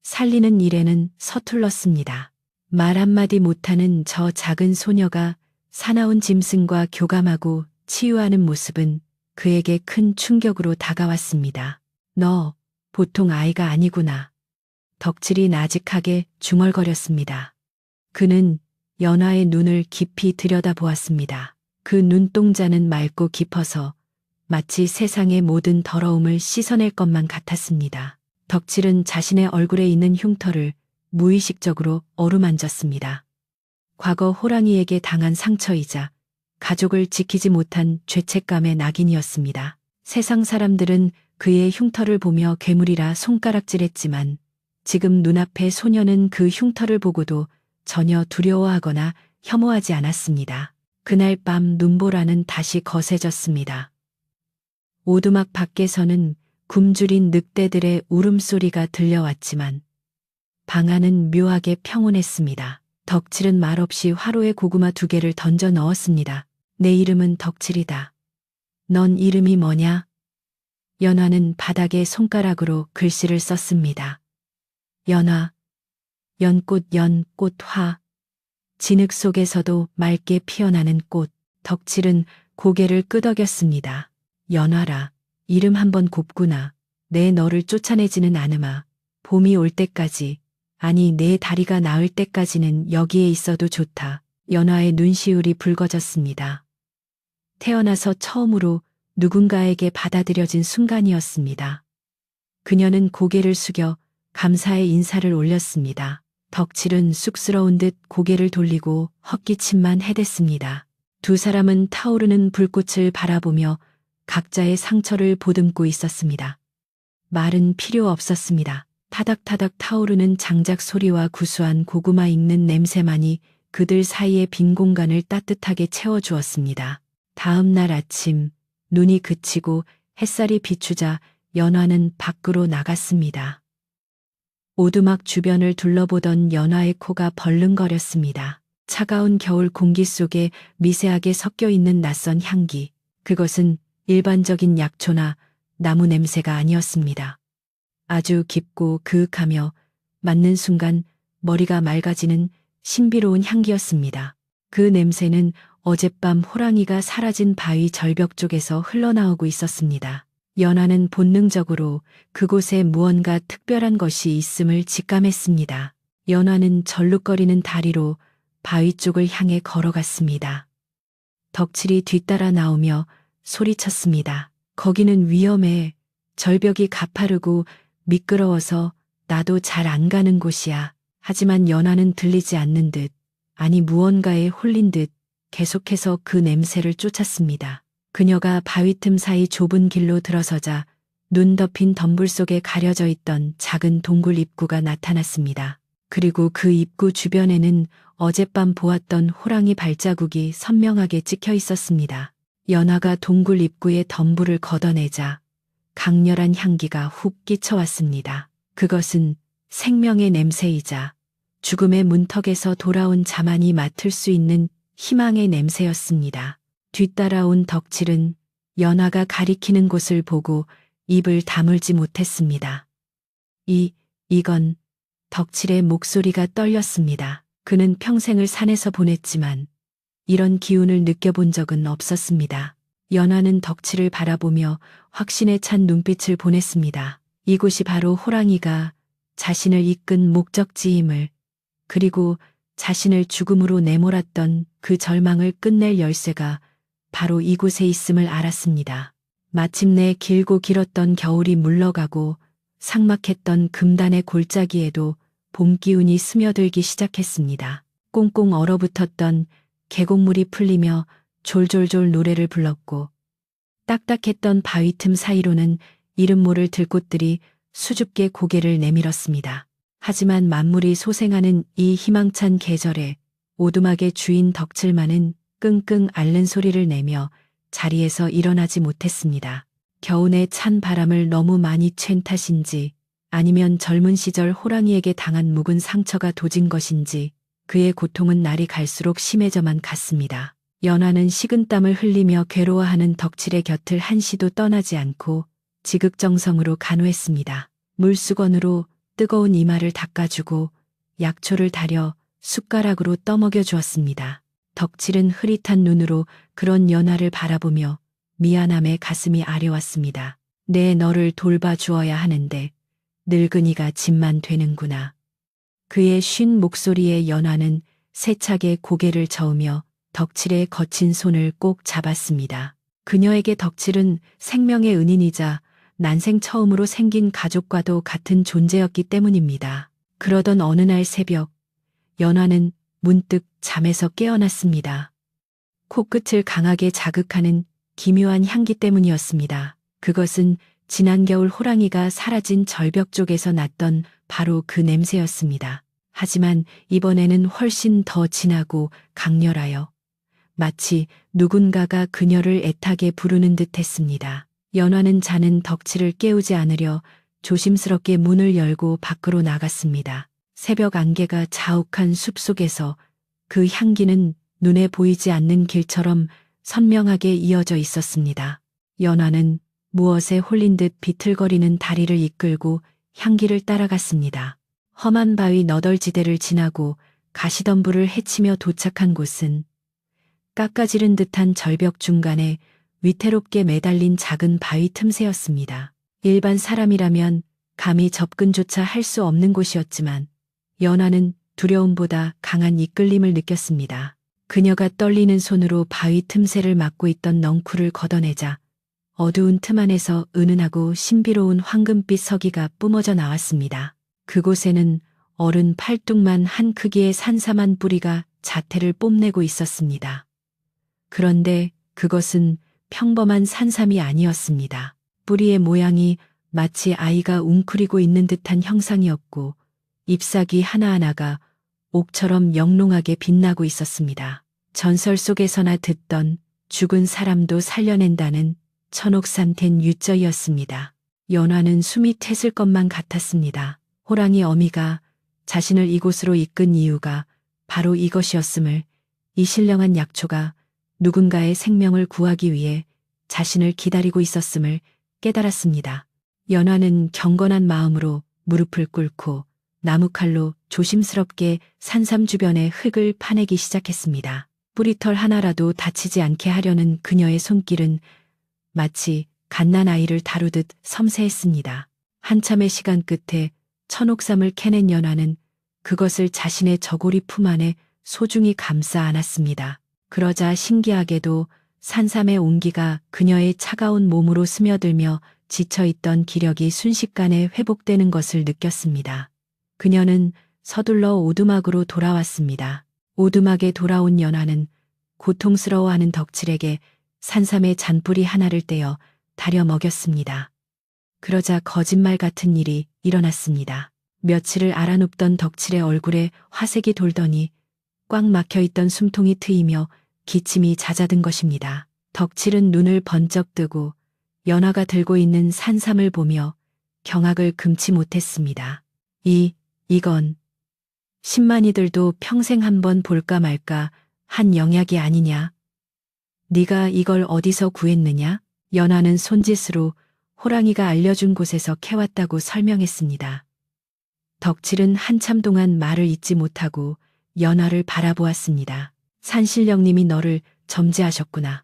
살리는 일에는 서툴렀습니다. 말 한마디 못하는 저 작은 소녀가 사나운 짐승과 교감하고 치유하는 모습은 그에게 큰 충격으로 다가왔습니다. 너 보통 아이가 아니구나. 덕칠이 나직하게 중얼거렸습니다. 그는 연화의 눈을 깊이 들여다보았습니다. 그 눈동자는 맑고 깊어서 마치 세상의 모든 더러움을 씻어낼 것만 같았습니다. 덕칠은 자신의 얼굴에 있는 흉터를 무의식적으로 어루만졌습니다. 과거 호랑이에게 당한 상처이자 가족을 지키지 못한 죄책감의 낙인이었습니다. 세상 사람들은 그의 흉터를 보며 괴물이라 손가락질했지만 지금 눈앞의 소녀는 그 흉터를 보고도 전혀 두려워하거나 혐오하지 않았습니다. 그날 밤 눈보라는 다시 거세졌습니다. 오두막 밖에서는 굶주린 늑대들의 울음소리가 들려왔지만 방 안은 묘하게 평온했습니다. 덕칠은 말없이 화로에 고구마 2개를 던져 넣었습니다. 내 이름은 덕칠이다. 넌 이름이 뭐냐? 연화는 바닥에 손가락으로 글씨를 썼습니다. 연화, 연꽃 연꽃화, 진흙 속에서도 맑게 피어나는 꽃. 덕칠은 고개를 끄덕였습니다. 연화라, 이름 한번 곱구나. 내 너를 쫓아내지는 않으마. 봄이 올 때까지, 아니 내 다리가 나을 때까지는 여기에 있어도 좋다. 연화의 눈시울이 붉어졌습니다. 태어나서 처음으로 누군가에게 받아들여진 순간이었습니다. 그녀는 고개를 숙여 감사의 인사를 올렸습니다. 덕칠은 쑥스러운 듯 고개를 돌리고 헛기침만 해댔습니다. 두 사람은 타오르는 불꽃을 바라보며 각자의 상처를 보듬고 있었습니다. 말은 필요 없었습니다. 타닥타닥 타오르는 장작 소리와 구수한 고구마 익는 냄새만이 그들 사이의 빈 공간을 따뜻하게 채워주었습니다. 다음 날 아침 눈이 그치고 햇살이 비추자 연화는 밖으로 나갔습니다. 오두막 주변을 둘러보던 연화의 코가 벌렁거렸습니다. 차가운 겨울 공기 속에 미세하게 섞여 있는 낯선 향기. 그것은 일반적인 약초나 나무 냄새가 아니었습니다. 아주 깊고 그윽하며 맡는 순간 머리가 맑아지는 신비로운 향기였습니다. 그 냄새는 어젯밤 호랑이가 사라진 바위 절벽 쪽에서 흘러나오고 있었습니다. 연화는 본능적으로 그곳에 무언가 특별한 것이 있음을 직감했습니다. 연화는 절룩거리는 다리로 바위 쪽을 향해 걸어갔습니다. 덕칠이 뒤따라 나오며 소리쳤습니다. 거기는 위험해. 절벽이 가파르고 미끄러워서 나도 잘 안 가는 곳이야. 하지만 연화는 들리지 않는 듯, 아니 무언가에 홀린 듯 계속해서 그 냄새를 쫓았습니다. 그녀가 바위 틈 사이 좁은 길로 들어서자 눈 덮인 덤불 속에 가려져 있던 작은 동굴 입구가 나타났습니다. 그리고 그 입구 주변에는 어젯밤 보았던 호랑이 발자국이 선명하게 찍혀 있었습니다. 연화가 동굴 입구에 덤불을 걷어내자 강렬한 향기가 훅 끼쳐왔습니다. 그것은 생명의 냄새이자 죽음의 문턱에서 돌아온 자만이 맡을 수 있는 희망의 냄새였습니다. 뒤따라온 덕칠은 연화가 가리키는 곳을 보고 입을 다물지 못했습니다. 이건 덕칠의 목소리가 떨렸습니다. 그는 평생을 산에서 보냈지만 이런 기운을 느껴본 적은 없었습니다. 연화는 덕칠을 바라보며 확신에 찬 눈빛을 보냈습니다. 이곳이 바로 호랑이가 자신을 이끈 목적지임을, 그리고 자신을 죽음으로 내몰았던 그 절망을 끝낼 열쇠가 바로 이곳에 있음을 알았습니다. 마침내 길고 길었던 겨울이 물러가고 삭막했던 금단의 골짜기에도 봄 기운이 스며들기 시작했습니다. 꽁꽁 얼어붙었던 계곡물이 풀리며 졸졸졸 노래를 불렀고 딱딱했던 바위 틈 사이로는 이름 모를 들꽃들이 수줍게 고개를 내밀었습니다. 하지만 만물이 소생하는 이 희망찬 계절에 오두막의 주인 덕칠만은 끙끙 앓는 소리를 내며 자리에서 일어나지 못했습니다. 겨우내 찬 바람을 너무 많이 챈 탓인지 아니면 젊은 시절 호랑이에게 당한 묵은 상처가 도진 것인지 그의 고통은 날이 갈수록 심해져만 갔습니다. 연화는 식은땀을 흘리며 괴로워하는 덕칠의 곁을 한시도 떠나지 않고 지극정성으로 간호했습니다. 물수건으로 뜨거운 이마를 닦아주고 약초를 다려 숟가락으로 떠먹여 주었습니다. 덕칠은 흐릿한 눈으로 그런 연화를 바라보며 미안함에 가슴이 아려왔습니다. 내 너를 돌봐주어야 하는데 늙은이가 짐만 되는구나. 그의 쉰 목소리에 연화는 세차게 고개를 저으며 덕칠의 거친 손을 꼭 잡았습니다. 그녀에게 덕칠은 생명의 은인이자 난생 처음으로 생긴 가족과도 같은 존재였기 때문입니다. 그러던 어느 날 새벽, 연화는 문득 잠에서 깨어났습니다. 코끝을 강하게 자극하는 기묘한 향기 때문이었습니다. 그것은 지난 겨울 호랑이가 사라진 절벽 쪽에서 났던 바로 그 냄새였습니다. 하지만 이번에는 훨씬 더 진하고 강렬하여 마치 누군가가 그녀를 애타게 부르는 듯 했습니다. 연화는 자는 덕칠을 깨우지 않으려 조심스럽게 문을 열고 밖으로 나갔습니다. 새벽 안개가 자욱한 숲속에서 그 향기는 눈에 보이지 않는 길처럼 선명하게 이어져 있었습니다. 연화는 무엇에 홀린 듯 비틀거리는 다리를 이끌고 향기를 따라갔습니다. 험한 바위 너덜지대를 지나고 가시덤불을 헤치며 도착한 곳은 깎아지른 듯한 절벽 중간에 위태롭게 매달린 작은 바위 틈새였습니다. 일반 사람이라면 감히 접근조차 할 수 없는 곳이었지만 연화는 두려움보다 강한 이끌림을 느꼈습니다. 그녀가 떨리는 손으로 바위 틈새를 막고 있던 넝쿨을 걷어내자 어두운 틈 안에서 은은하고 신비로운 황금빛 서기가 뿜어져 나왔습니다. 그곳에는 어른 팔뚝만 한 크기의 산삼한 뿌리가 자태를 뽐내고 있었습니다. 그런데 그것은 평범한 산삼이 아니었습니다. 뿌리의 모양이 마치 아이가 웅크리고 있는 듯한 형상이었고 잎사귀 하나하나가 옥처럼 영롱하게 빛나고 있었습니다. 전설 속에서나 듣던 죽은 사람도 살려낸다는 천옥삼텐 유저이었습니다. 연화는 숨이 텄을 것만 같았습니다. 호랑이 어미가 자신을 이곳으로 이끈 이유가 바로 이것이었음을, 이 신령한 약초가 누군가의 생명을 구하기 위해 자신을 기다리고 있었음을 깨달았습니다. 연화는 경건한 마음으로 무릎을 꿇고 나무칼로 조심스럽게 산삼 주변의 흙을 파내기 시작했습니다. 뿌리털 하나라도 다치지 않게 하려는 그녀의 손길은 마치 갓난아이를 다루듯 섬세했습니다. 한참의 시간 끝에 천옥삼을 캐낸 연화는 그것을 자신의 저고리 품 안에 소중히 감싸 안았습니다. 그러자 신기하게도 산삼의 온기가 그녀의 차가운 몸으로 스며들며 지쳐있던 기력이 순식간에 회복되는 것을 느꼈습니다. 그녀는 서둘러 오두막으로 돌아왔습니다. 오두막에 돌아온 연화는 고통스러워하는 덕칠에게 산삼의 잔뿌리 하나를 떼어 다려 먹였습니다. 그러자 거짓말 같은 일이 일어났습니다. 며칠을 알아눕던 덕칠의 얼굴에 화색이 돌더니 꽉 막혀있던 숨통이 트이며 기침이 잦아든 것입니다. 덕칠은 눈을 번쩍 뜨고 연화가 들고 있는 산삼을 보며 경악을 금치 못했습니다. 이건 신만이들도 평생 한번 볼까 말까 한 영약이 아니냐? 네가 이걸 어디서 구했느냐? 연화는 손짓으로 호랑이가 알려준 곳에서 캐왔다고 설명했습니다. 덕칠은 한참 동안 말을 잇지 못하고 연화를 바라보았습니다. 산신령님이 너를 점지하셨구나.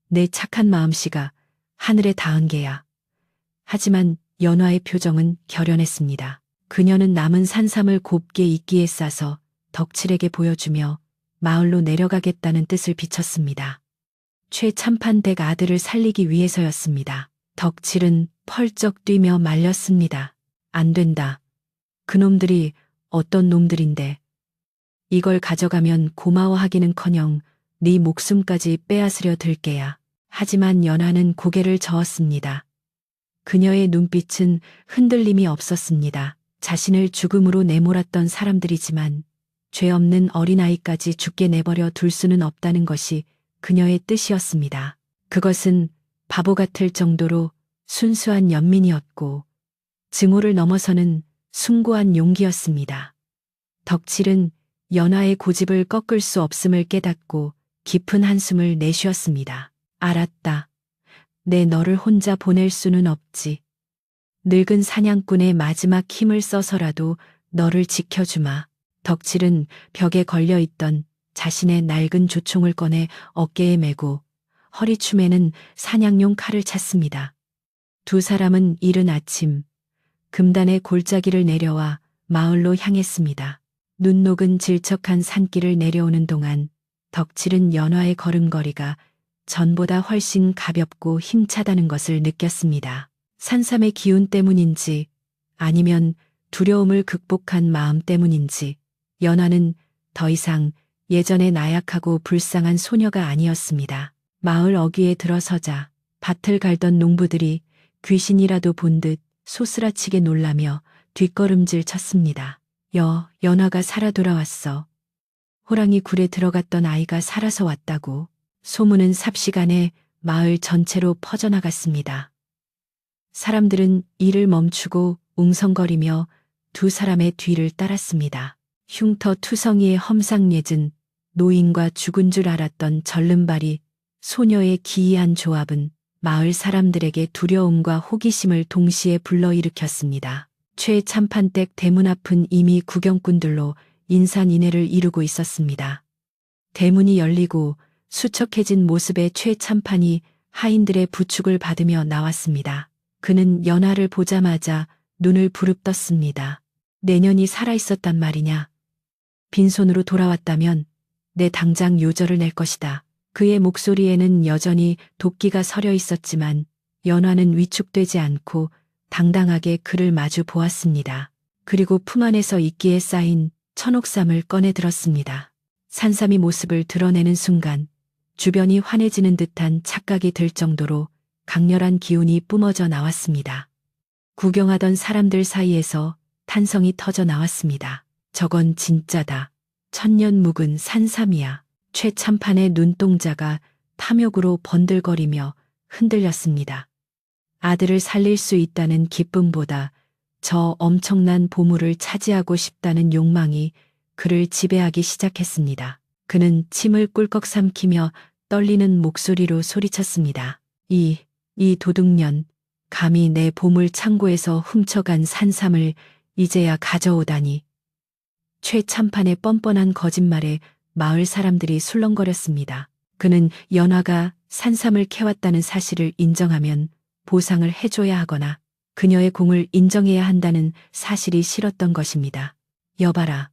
내 착한 마음씨가 하늘에 닿은 게야. 하지만 연화의 표정은 결연했습니다. 그녀는 남은 산삼을 곱게 이끼에 싸서 덕칠에게 보여주며 마을로 내려가겠다는 뜻을 비쳤습니다. 최참판댁 아들을 살리기 위해서였습니다. 덕칠은 펄쩍 뛰며 말렸습니다. 안 된다. 그놈들이 어떤 놈들인데. 이걸 가져가면 고마워하기는커녕 네 목숨까지 빼앗으려 들 게야. 하지만 연하는 고개를 저었습니다. 그녀의 눈빛은 흔들림이 없었습니다. 자신을 죽음으로 내몰았던 사람들이지만 죄 없는 어린아이까지 죽게 내버려 둘 수는 없다는 것이 그녀의 뜻이었습니다. 그것은 바보 같을 정도로 순수한 연민이었고 증오를 넘어서는 숭고한 용기였습니다. 덕칠은 연하의 고집을 꺾을 수 없음을 깨닫고 깊은 한숨을 내쉬었습니다. 알았다. 내 너를 혼자 보낼 수는 없지. 늙은 사냥꾼의 마지막 힘을 써서라도 너를 지켜주마. 덕칠은 벽에 걸려있던 자신의 낡은 조총을 꺼내 어깨에 메고 허리춤에는 사냥용 칼을 찼습니다. 두 사람은 이른 아침 금단의 골짜기를 내려와 마을로 향했습니다. 눈 녹은 질척한 산길을 내려오는 동안 덕칠은 연화의 걸음걸이가 전보다 훨씬 가볍고 힘차다는 것을 느꼈습니다. 산삼의 기운 때문인지 아니면 두려움을 극복한 마음 때문인지 연화는 더 이상 예전에 나약하고 불쌍한 소녀가 아니었습니다. 마을 어귀에 들어서자 밭을 갈던 농부들이 귀신이라도 본 듯 소스라치게 놀라며 뒷걸음질 쳤습니다. 연화가 살아 돌아왔어. 호랑이 굴에 들어갔던 아이가 살아서 왔다고. 소문은 삽시간에 마을 전체로 퍼져나갔습니다. 사람들은 일을 멈추고 웅성거리며 두 사람의 뒤를 따랐습니다. 흉터 투성이의 험상궂은 노인과 죽은 줄 알았던 절름발이 소녀의 기이한 조합은 마을 사람들에게 두려움과 호기심을 동시에 불러일으켰습니다. 최참판댁 대문 앞은 이미 구경꾼들로 인산인해를 이루고 있었습니다. 대문이 열리고 수척해진 모습의 최참판이 하인들의 부축을 받으며 나왔습니다. 그는 연하를 보자마자 눈을 부릅떴습니다. 내년이 살아있었단 말이냐. 빈손으로 돌아왔다면 내 당장 요절을 낼 것이다. 그의 목소리에는 여전히 도끼가 서려 있었지만 연화는 위축되지 않고 당당하게 그를 마주 보았습니다. 그리고 품 안에서 이끼에 쌓인 천옥삼을 꺼내 들었습니다. 산삼이 모습을 드러내는 순간 주변이 환해지는 듯한 착각이 들 정도로 강렬한 기운이 뿜어져 나왔습니다. 구경하던 사람들 사이에서 탄성이 터져 나왔습니다. 저건 진짜다. 천년 묵은 산삼이야. 최참판의 눈동자가 탐욕으로 번들거리며 흔들렸습니다. 아들을 살릴 수 있다는 기쁨보다 저 엄청난 보물을 차지하고 싶다는 욕망이 그를 지배하기 시작했습니다. 그는 침을 꿀꺽 삼키며 떨리는 목소리로 소리쳤습니다. 이 도둑년, 감히 내 보물 창고에서 훔쳐간 산삼을 이제야 가져오다니. 최참판의 뻔뻔한 거짓말에 마을 사람들이 술렁거렸습니다. 그는 연화가 산삼을 캐왔다는 사실을 인정하면 보상을 해줘야 하거나 그녀의 공을 인정해야 한다는 사실이 싫었던 것입니다. 여봐라.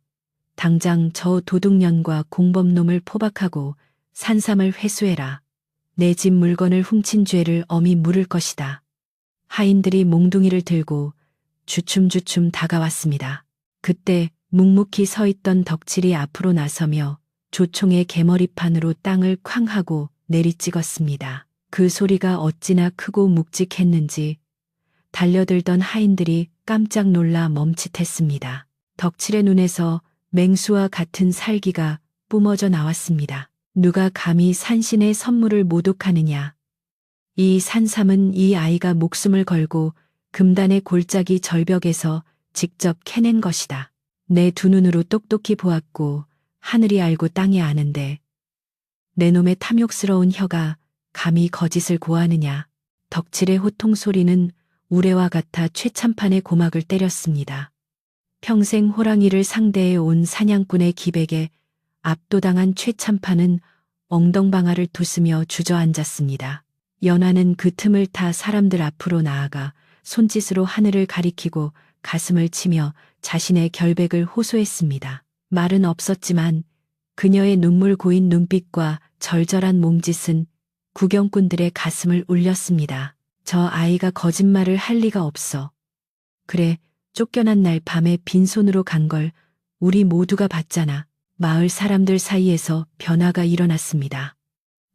당장 저 도둑년과 공범놈을 포박하고 산삼을 회수해라. 내 집 물건을 훔친 죄를 엄히 물을 것이다. 하인들이 몽둥이를 들고 주춤주춤 다가왔습니다. 그때 묵묵히 서 있던 덕칠이 앞으로 나서며 조총의 개머리판으로 땅을 쾅 하고 내리찍었습니다. 그 소리가 어찌나 크고 묵직했는지 달려들던 하인들이 깜짝 놀라 멈칫했습니다. 덕칠의 눈에서 맹수와 같은 살기가 뿜어져 나왔습니다. 누가 감히 산신의 선물을 모독하느냐. 이 산삼은 이 아이가 목숨을 걸고 금단의 골짜기 절벽에서 직접 캐낸 것이다. 내 두 눈으로 똑똑히 보았고 하늘이 알고 땅이 아는데 내 놈의 탐욕스러운 혀가 감히 거짓을 고하느냐. 덕칠의 호통 소리는 우레와 같아 최참판의 고막을 때렸습니다. 평생 호랑이를 상대해 온 사냥꾼의 기백에 압도당한 최참판은 엉덩방아를 두스며 주저앉았습니다. 연화는 그 틈을 타 사람들 앞으로 나아가 손짓으로 하늘을 가리키고 가슴을 치며 자신의 결백을 호소했습니다. 말은 없었지만 그녀의 눈물 고인 눈빛과 절절한 몸짓은 구경꾼들의 가슴을 울렸습니다. 저 아이가 거짓말을 할 리가 없어. 그래, 쫓겨난 날 밤에 빈손으로 간 걸 우리 모두가 봤잖아. 마을 사람들 사이에서 변화가 일어났습니다.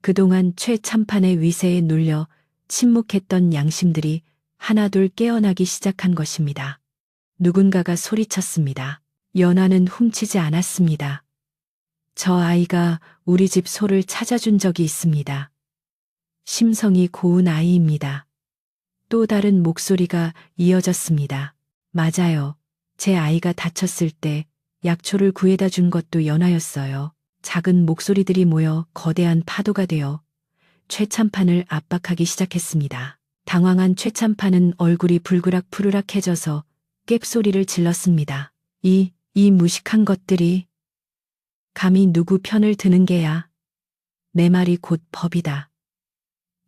그동안 최 참판의 위세에 눌려 침묵했던 양심들이 하나둘 깨어나기 시작한 것입니다. 누군가가 소리쳤습니다. 연화는 훔치지 않았습니다. 저 아이가 우리 집 소를 찾아준 적이 있습니다. 심성이 고운 아이입니다. 또 다른 목소리가 이어졌습니다. 맞아요. 제 아이가 다쳤을 때 약초를 구해다 준 것도 연화였어요. 작은 목소리들이 모여 거대한 파도가 되어 최참판을 압박하기 시작했습니다. 당황한 최참판은 얼굴이 불그락푸르락해져서 깹소리를 질렀습니다. 이 무식한 것들이 감히 누구 편을 드는 게야. 내 말이 곧 법이다.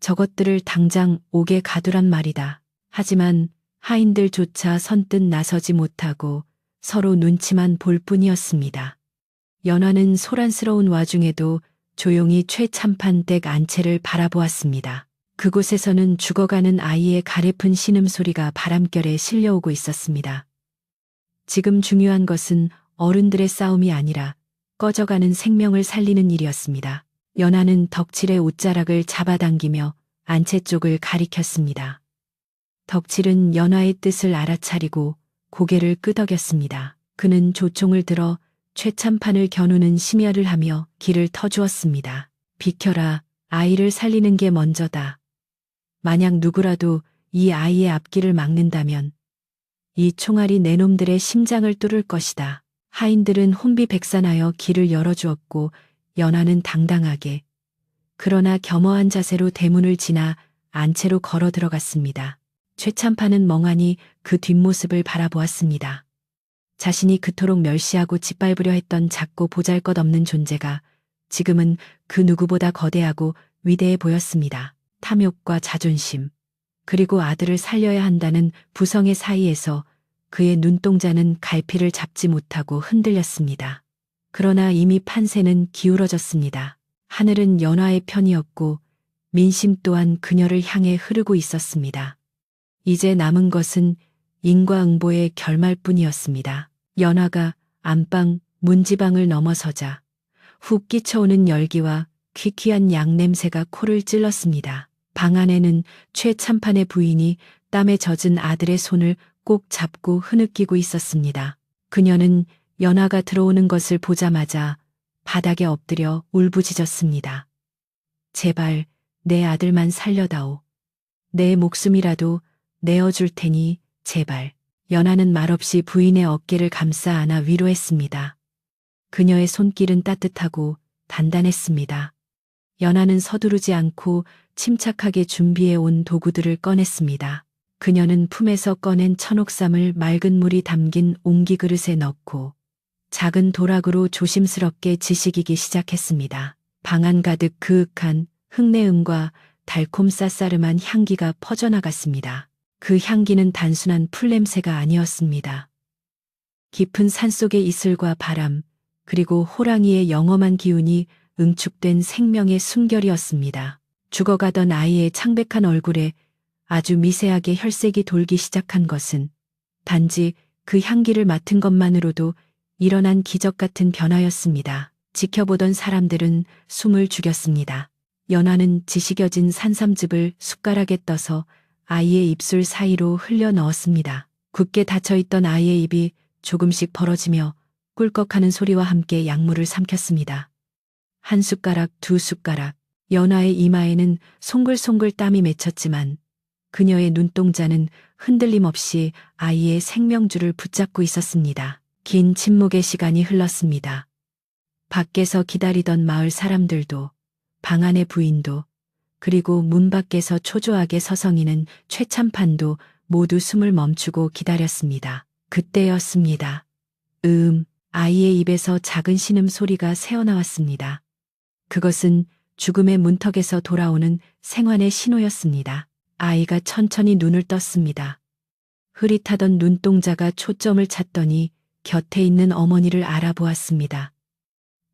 저것들을 당장 옥에 가두란 말이다. 하지만 하인들조차 선뜻 나서지 못하고 서로 눈치만 볼 뿐이었습니다. 연화는 소란스러운 와중에도 조용히 최참판 댁 안채를 바라보았습니다. 그곳에서는 죽어가는 아이의 가래픈 신음소리가 바람결에 실려오고 있었습니다. 지금 중요한 것은 어른들의 싸움이 아니라 꺼져가는 생명을 살리는 일이었습니다. 연화는 덕칠의 옷자락을 잡아당기며 안채 쪽을 가리켰습니다. 덕칠은 연화의 뜻을 알아차리고 고개를 끄덕였습니다. 그는 조총을 들어 최참판을 겨누는 심야를 하며 길을 터주었습니다. 비켜라, 아이를 살리는 게 먼저다. 만약 누구라도 이 아이의 앞길을 막는다면 이 총알이 내 놈들의 심장을 뚫을 것이다. 하인들은 혼비백산하여 길을 열어주었고 연화는 당당하게 그러나 겸허한 자세로 대문을 지나 안채로 걸어 들어갔습니다. 최참판은 멍하니 그 뒷모습을 바라보았습니다. 자신이 그토록 멸시하고 짓밟으려 했던 작고 보잘것없는 존재가 지금은 그 누구보다 거대하고 위대해 보였습니다. 탐욕과 자존심, 그리고 아들을 살려야 한다는 부성의 사이에서 그의 눈동자는 갈피를 잡지 못하고 흔들렸습니다. 그러나 이미 판세는 기울어졌습니다. 하늘은 연화의 편이었고 민심 또한 그녀를 향해 흐르고 있었습니다. 이제 남은 것은 인과응보의 결말뿐이었습니다. 연화가 안방, 문지방을 넘어서자 훅 끼쳐오는 열기와 퀴퀴한 양 냄새가 코를 찔렀습니다. 방 안에는 최참판의 부인이 땀에 젖은 아들의 손을 꼭 잡고 흐느끼고 있었습니다. 그녀는 연화가 들어오는 것을 보자마자 바닥에 엎드려 울부짖었습니다. 제발 내 아들만 살려다오. 내 목숨이라도 내어줄 테니 제발. 연화는 말없이 부인의 어깨를 감싸 안아 위로했습니다. 그녀의 손길은 따뜻하고 단단했습니다. 연화는 서두르지 않고 침착하게 준비해 온 도구들을 꺼냈습니다. 그녀는 품에서 꺼낸 천옥삼을 맑은 물이 담긴 옹기 그릇에 넣고 작은 도락으로 조심스럽게 지식이기 시작했습니다. 방 안 가득 그윽한 흙내음과 달콤 쌉싸름한 향기가 퍼져나갔습니다. 그 향기는 단순한 풀냄새가 아니었습니다. 깊은 산속의 이슬과 바람, 그리고 호랑이의 영험한 기운이 응축된 생명의 숨결이었습니다. 죽어가던 아이의 창백한 얼굴에 아주 미세하게 혈색이 돌기 시작한 것은 단지 그 향기를 맡은 것만으로도 일어난 기적 같은 변화였습니다. 지켜보던 사람들은 숨을 죽였습니다. 연화는 지식여진 산삼즙을 숟가락에 떠서 아이의 입술 사이로 흘려 넣었습니다. 굳게 닫혀있던 아이의 입이 조금씩 벌어지며 꿀꺽하는 소리와 함께 약물을 삼켰습니다. 한 숟가락, 두 숟가락. 연화의 이마에는 송글송글 땀이 맺혔지만 그녀의 눈동자는 흔들림 없이 아이의 생명줄을 붙잡고 있었습니다. 긴 침묵의 시간이 흘렀습니다. 밖에서 기다리던 마을 사람들도, 방 안의 부인도, 그리고 문 밖에서 초조하게 서성이는 최참판도 모두 숨을 멈추고 기다렸습니다. 그때였습니다. 아이의 입에서 작은 신음 소리가 새어나왔습니다. 그것은 죽음의 문턱에서 돌아오는 생환의 신호였습니다. 아이가 천천히 눈을 떴습니다. 흐릿하던 눈동자가 초점을 찾더니 곁에 있는 어머니를 알아보았습니다.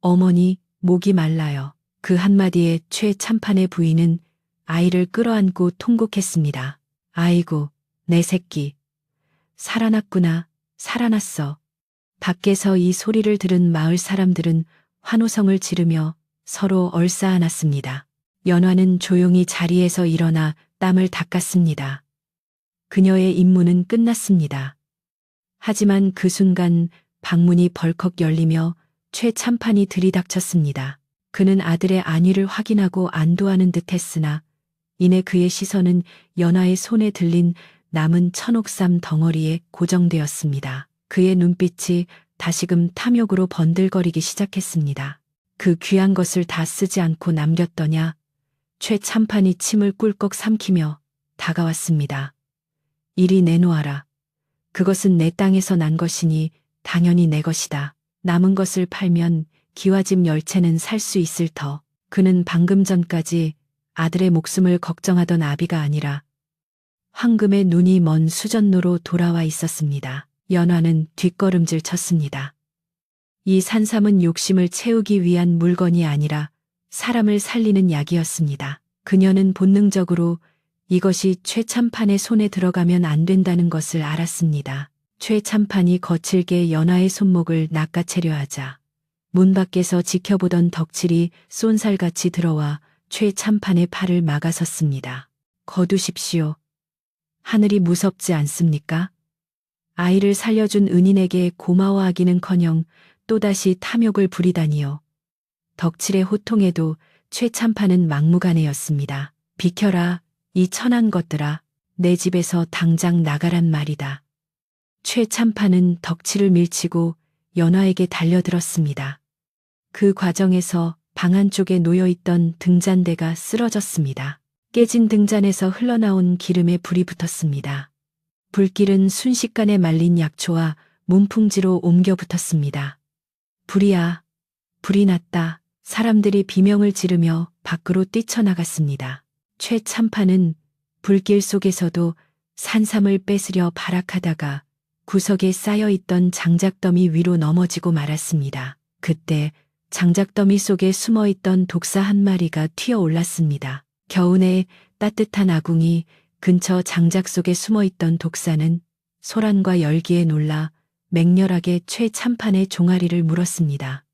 어머니, 목이 말라요. 그 한마디에 최참판의 부인은 아이를 끌어안고 통곡했습니다. 아이고, 내 새끼. 살아났구나, 살아났어. 밖에서 이 소리를 들은 마을 사람들은 환호성을 지르며 서로 얼싸안았습니다. 연화는 조용히 자리에서 일어나 땀을 닦았습니다. 그녀의 임무는 끝났습니다. 하지만 그 순간 방문이 벌컥 열리며 최참판이 들이닥쳤습니다. 그는 아들의 안위를 확인하고 안도하는 듯 했으나 이내 그의 시선은 연화의 손에 들린 남은 천옥삼 덩어리에 고정되었습니다. 그의 눈빛이 다시금 탐욕으로 번들거리기 시작했습니다. 그 귀한 것을 다 쓰지 않고 남겼더냐? 최참판이 침을 꿀꺽 삼키며 다가왔습니다. 이리 내놓아라. 그것은 내 땅에서 난 것이니 당연히 내 것이다. 남은 것을 팔면 기와집 열채는 살 수 있을 터. 그는 방금 전까지 아들의 목숨을 걱정하던 아비가 아니라 황금의 눈이 먼 수전노로 돌아와 있었습니다. 연화는 뒷걸음질 쳤습니다. 이 산삼은 욕심을 채우기 위한 물건이 아니라 사람을 살리는 약이었습니다. 그녀는 본능적으로 이것이 최참판의 손에 들어가면 안 된다는 것을 알았습니다. 최참판이 거칠게 연화의 손목을 낚아채려 하자 문 밖에서 지켜보던 덕칠이 쏜살같이 들어와 최참판의 팔을 막아섰습니다. 거두십시오. 하늘이 무섭지 않습니까? 아이를 살려준 은인에게 고마워하기는커녕 또다시 탐욕을 부리다니요. 덕칠의 호통에도 최참판은 막무가내였습니다. 비켜라, 이 천한 것들아. 내 집에서 당장 나가란 말이다. 최참판은 덕칠을 밀치고 연화에게 달려들었습니다. 그 과정에서 방 안쪽에 놓여있던 등잔대가 쓰러졌습니다. 깨진 등잔에서 흘러나온 기름에 불이 붙었습니다. 불길은 순식간에 말린 약초와 문풍지로 옮겨 붙었습니다. 불이야, 불이 났다. 사람들이 비명을 지르며 밖으로 뛰쳐나갔습니다. 최참판은 불길 속에서도 산삼을 뺏으려 발악하다가 구석에 쌓여있던 장작더미 위로 넘어지고 말았습니다. 그때 장작더미 속에 숨어있던 독사 한 마리가 튀어올랐습니다. 겨우내 따뜻한 아궁이 근처 장작 속에 숨어있던 독사는 소란과 열기에 놀라 맹렬하게 최참판의 종아리를 물었습니다.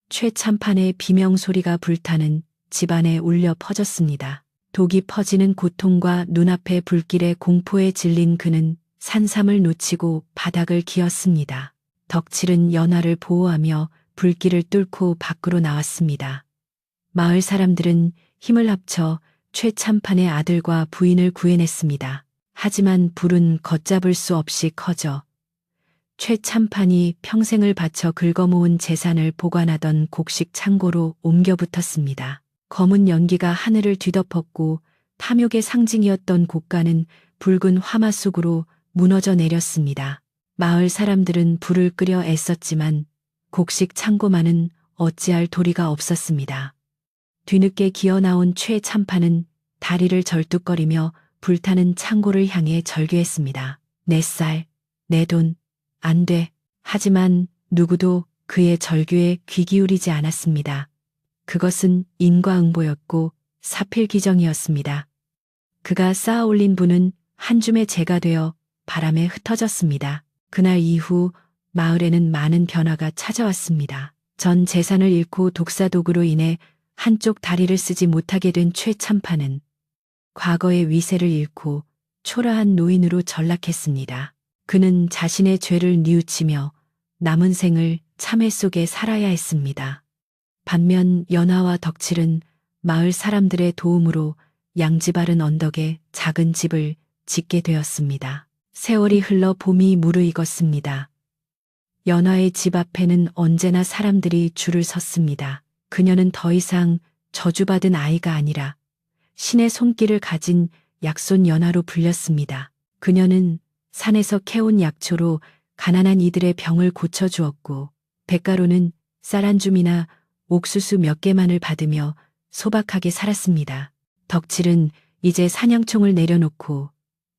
최참판의 비명소리가 불타는 집안에 울려 퍼졌습니다. 독이 퍼지는 고통과 눈앞의 불길에 공포에 질린 그는 산삼을 놓치고 바닥을 기었습니다. 덕칠은 연화를 보호하며 불길을 뚫고 밖으로 나왔습니다. 마을 사람들은 힘을 합쳐 최참판의 아들과 부인을 구해냈습니다. 하지만 불은 걷잡을 수 없이 커져 최참판이 평생을 바쳐 긁어모은 재산을 보관하던 곡식 창고로 옮겨 붙었습니다. 검은 연기가 하늘을 뒤덮었고 탐욕의 상징이었던 곡간은 붉은 화마 속으로 무너져 내렸습니다. 마을 사람들은 불을 끄려 애썼지만 곡식 창고만은 어찌할 도리가 없었습니다. 뒤늦게 기어나온 최참판은 다리를 절뚝거리며 불타는 창고를 향해 절규했습니다. 내 쌀, 내 돈, 안 돼. 하지만 누구도 그의 절규에 귀 기울이지 않았습니다. 그것은 인과응보였고 사필귀정이었습니다. 그가 쌓아올린 분은 한 줌의 재가 되어 바람에 흩어졌습니다. 그날 이후 마을에는 많은 변화가 찾아왔습니다. 전 재산을 잃고 독사독으로 인해 한쪽 다리를 쓰지 못하게 된 최참판은 과거의 위세를 잃고 초라한 노인으로 전락했습니다. 그는 자신의 죄를 뉘우치며 남은 생을 참회 속에 살아야 했습니다. 반면 연화와 덕칠은 마을 사람들의 도움으로 양지바른 언덕에 작은 집을 짓게 되었습니다. 세월이 흘러 봄이 무르익었습니다. 연화의 집 앞에는 언제나 사람들이 줄을 섰습니다. 그녀는 더 이상 저주받은 아이가 아니라 신의 손길을 가진 약손 연화로 불렸습니다. 그녀는 산에서 캐온 약초로 가난한 이들의 병을 고쳐주었고 뱃가루는 쌀 한 줌이나 옥수수 몇 개만을 받으며 소박하게 살았습니다. 덕칠은 이제 사냥총을 내려놓고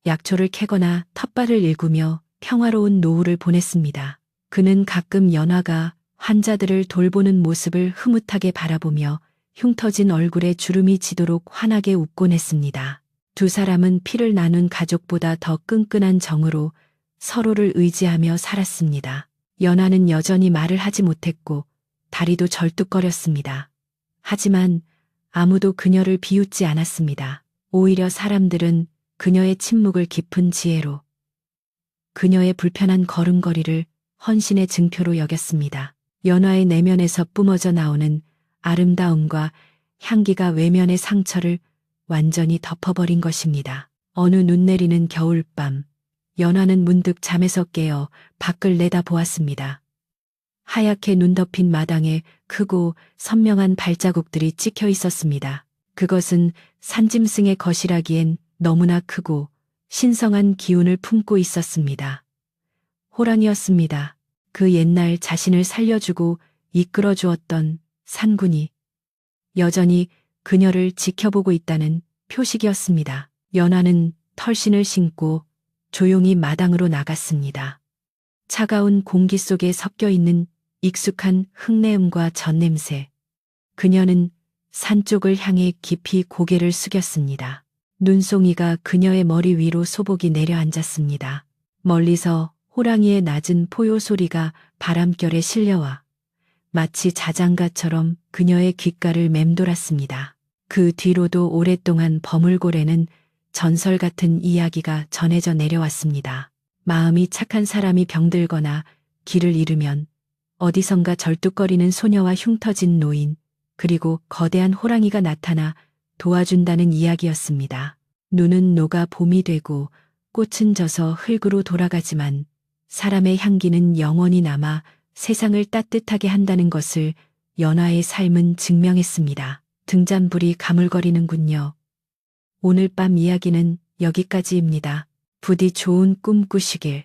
약초를 캐거나 텃밭을 일구며 평화로운 노후를 보냈습니다. 그는 가끔 연화가 환자들을 돌보는 모습을 흐뭇하게 바라보며 흉터진 얼굴에 주름이 지도록 환하게 웃곤 했습니다. 두 사람은 피를 나눈 가족보다 더 끈끈한 정으로 서로를 의지하며 살았습니다. 연화는 여전히 말을 하지 못했고 다리도 절뚝거렸습니다. 하지만 아무도 그녀를 비웃지 않았습니다. 오히려 사람들은 그녀의 침묵을 깊은 지혜로, 그녀의 불편한 걸음걸이를 헌신의 증표로 여겼습니다. 연화의 내면에서 뿜어져 나오는 아름다움과 향기가 외면의 상처를 완전히 덮어버린 것입니다. 어느 눈 내리는 겨울밤, 연화는 문득 잠에서 깨어 밖을 내다보았습니다. 하얗게 눈 덮인 마당에 크고 선명한 발자국들이 찍혀 있었습니다. 그것은 산짐승의 것이라기엔 너무나 크고 신성한 기운을 품고 있었습니다. 호랑이였습니다. 그 옛날 자신을 살려주고 이끌어 주었던 산군이 여전히 그녀를 지켜보고 있다는 표식이었습니다. 연화는 털신을 신고 조용히 마당으로 나갔습니다. 차가운 공기 속에 섞여 있는 익숙한 흙내음과 젖냄새. 그녀는 산 쪽을 향해 깊이 고개를 숙였습니다. 눈송이가 그녀의 머리 위로 소복이 내려앉았습니다. 멀리서 호랑이의 낮은 포효 소리가 바람결에 실려와 마치 자장가처럼 그녀의 귓가를 맴돌았습니다. 그 뒤로도 오랫동안 버물고래는 전설 같은 이야기가 전해져 내려왔습니다. 마음이 착한 사람이 병들거나 길을 잃으면 어디선가 절뚝거리는 소녀와 흉터진 노인, 그리고 거대한 호랑이가 나타나 도와준다는 이야기였습니다. 눈은 녹아 봄이 되고 꽃은 져서 흙으로 돌아가지만 사람의 향기는 영원히 남아 세상을 따뜻하게 한다는 것을 연화의 삶은 증명했습니다. 등잔불이 가물거리는군요. 오늘 밤 이야기는 여기까지입니다. 부디 좋은 꿈 꾸시길.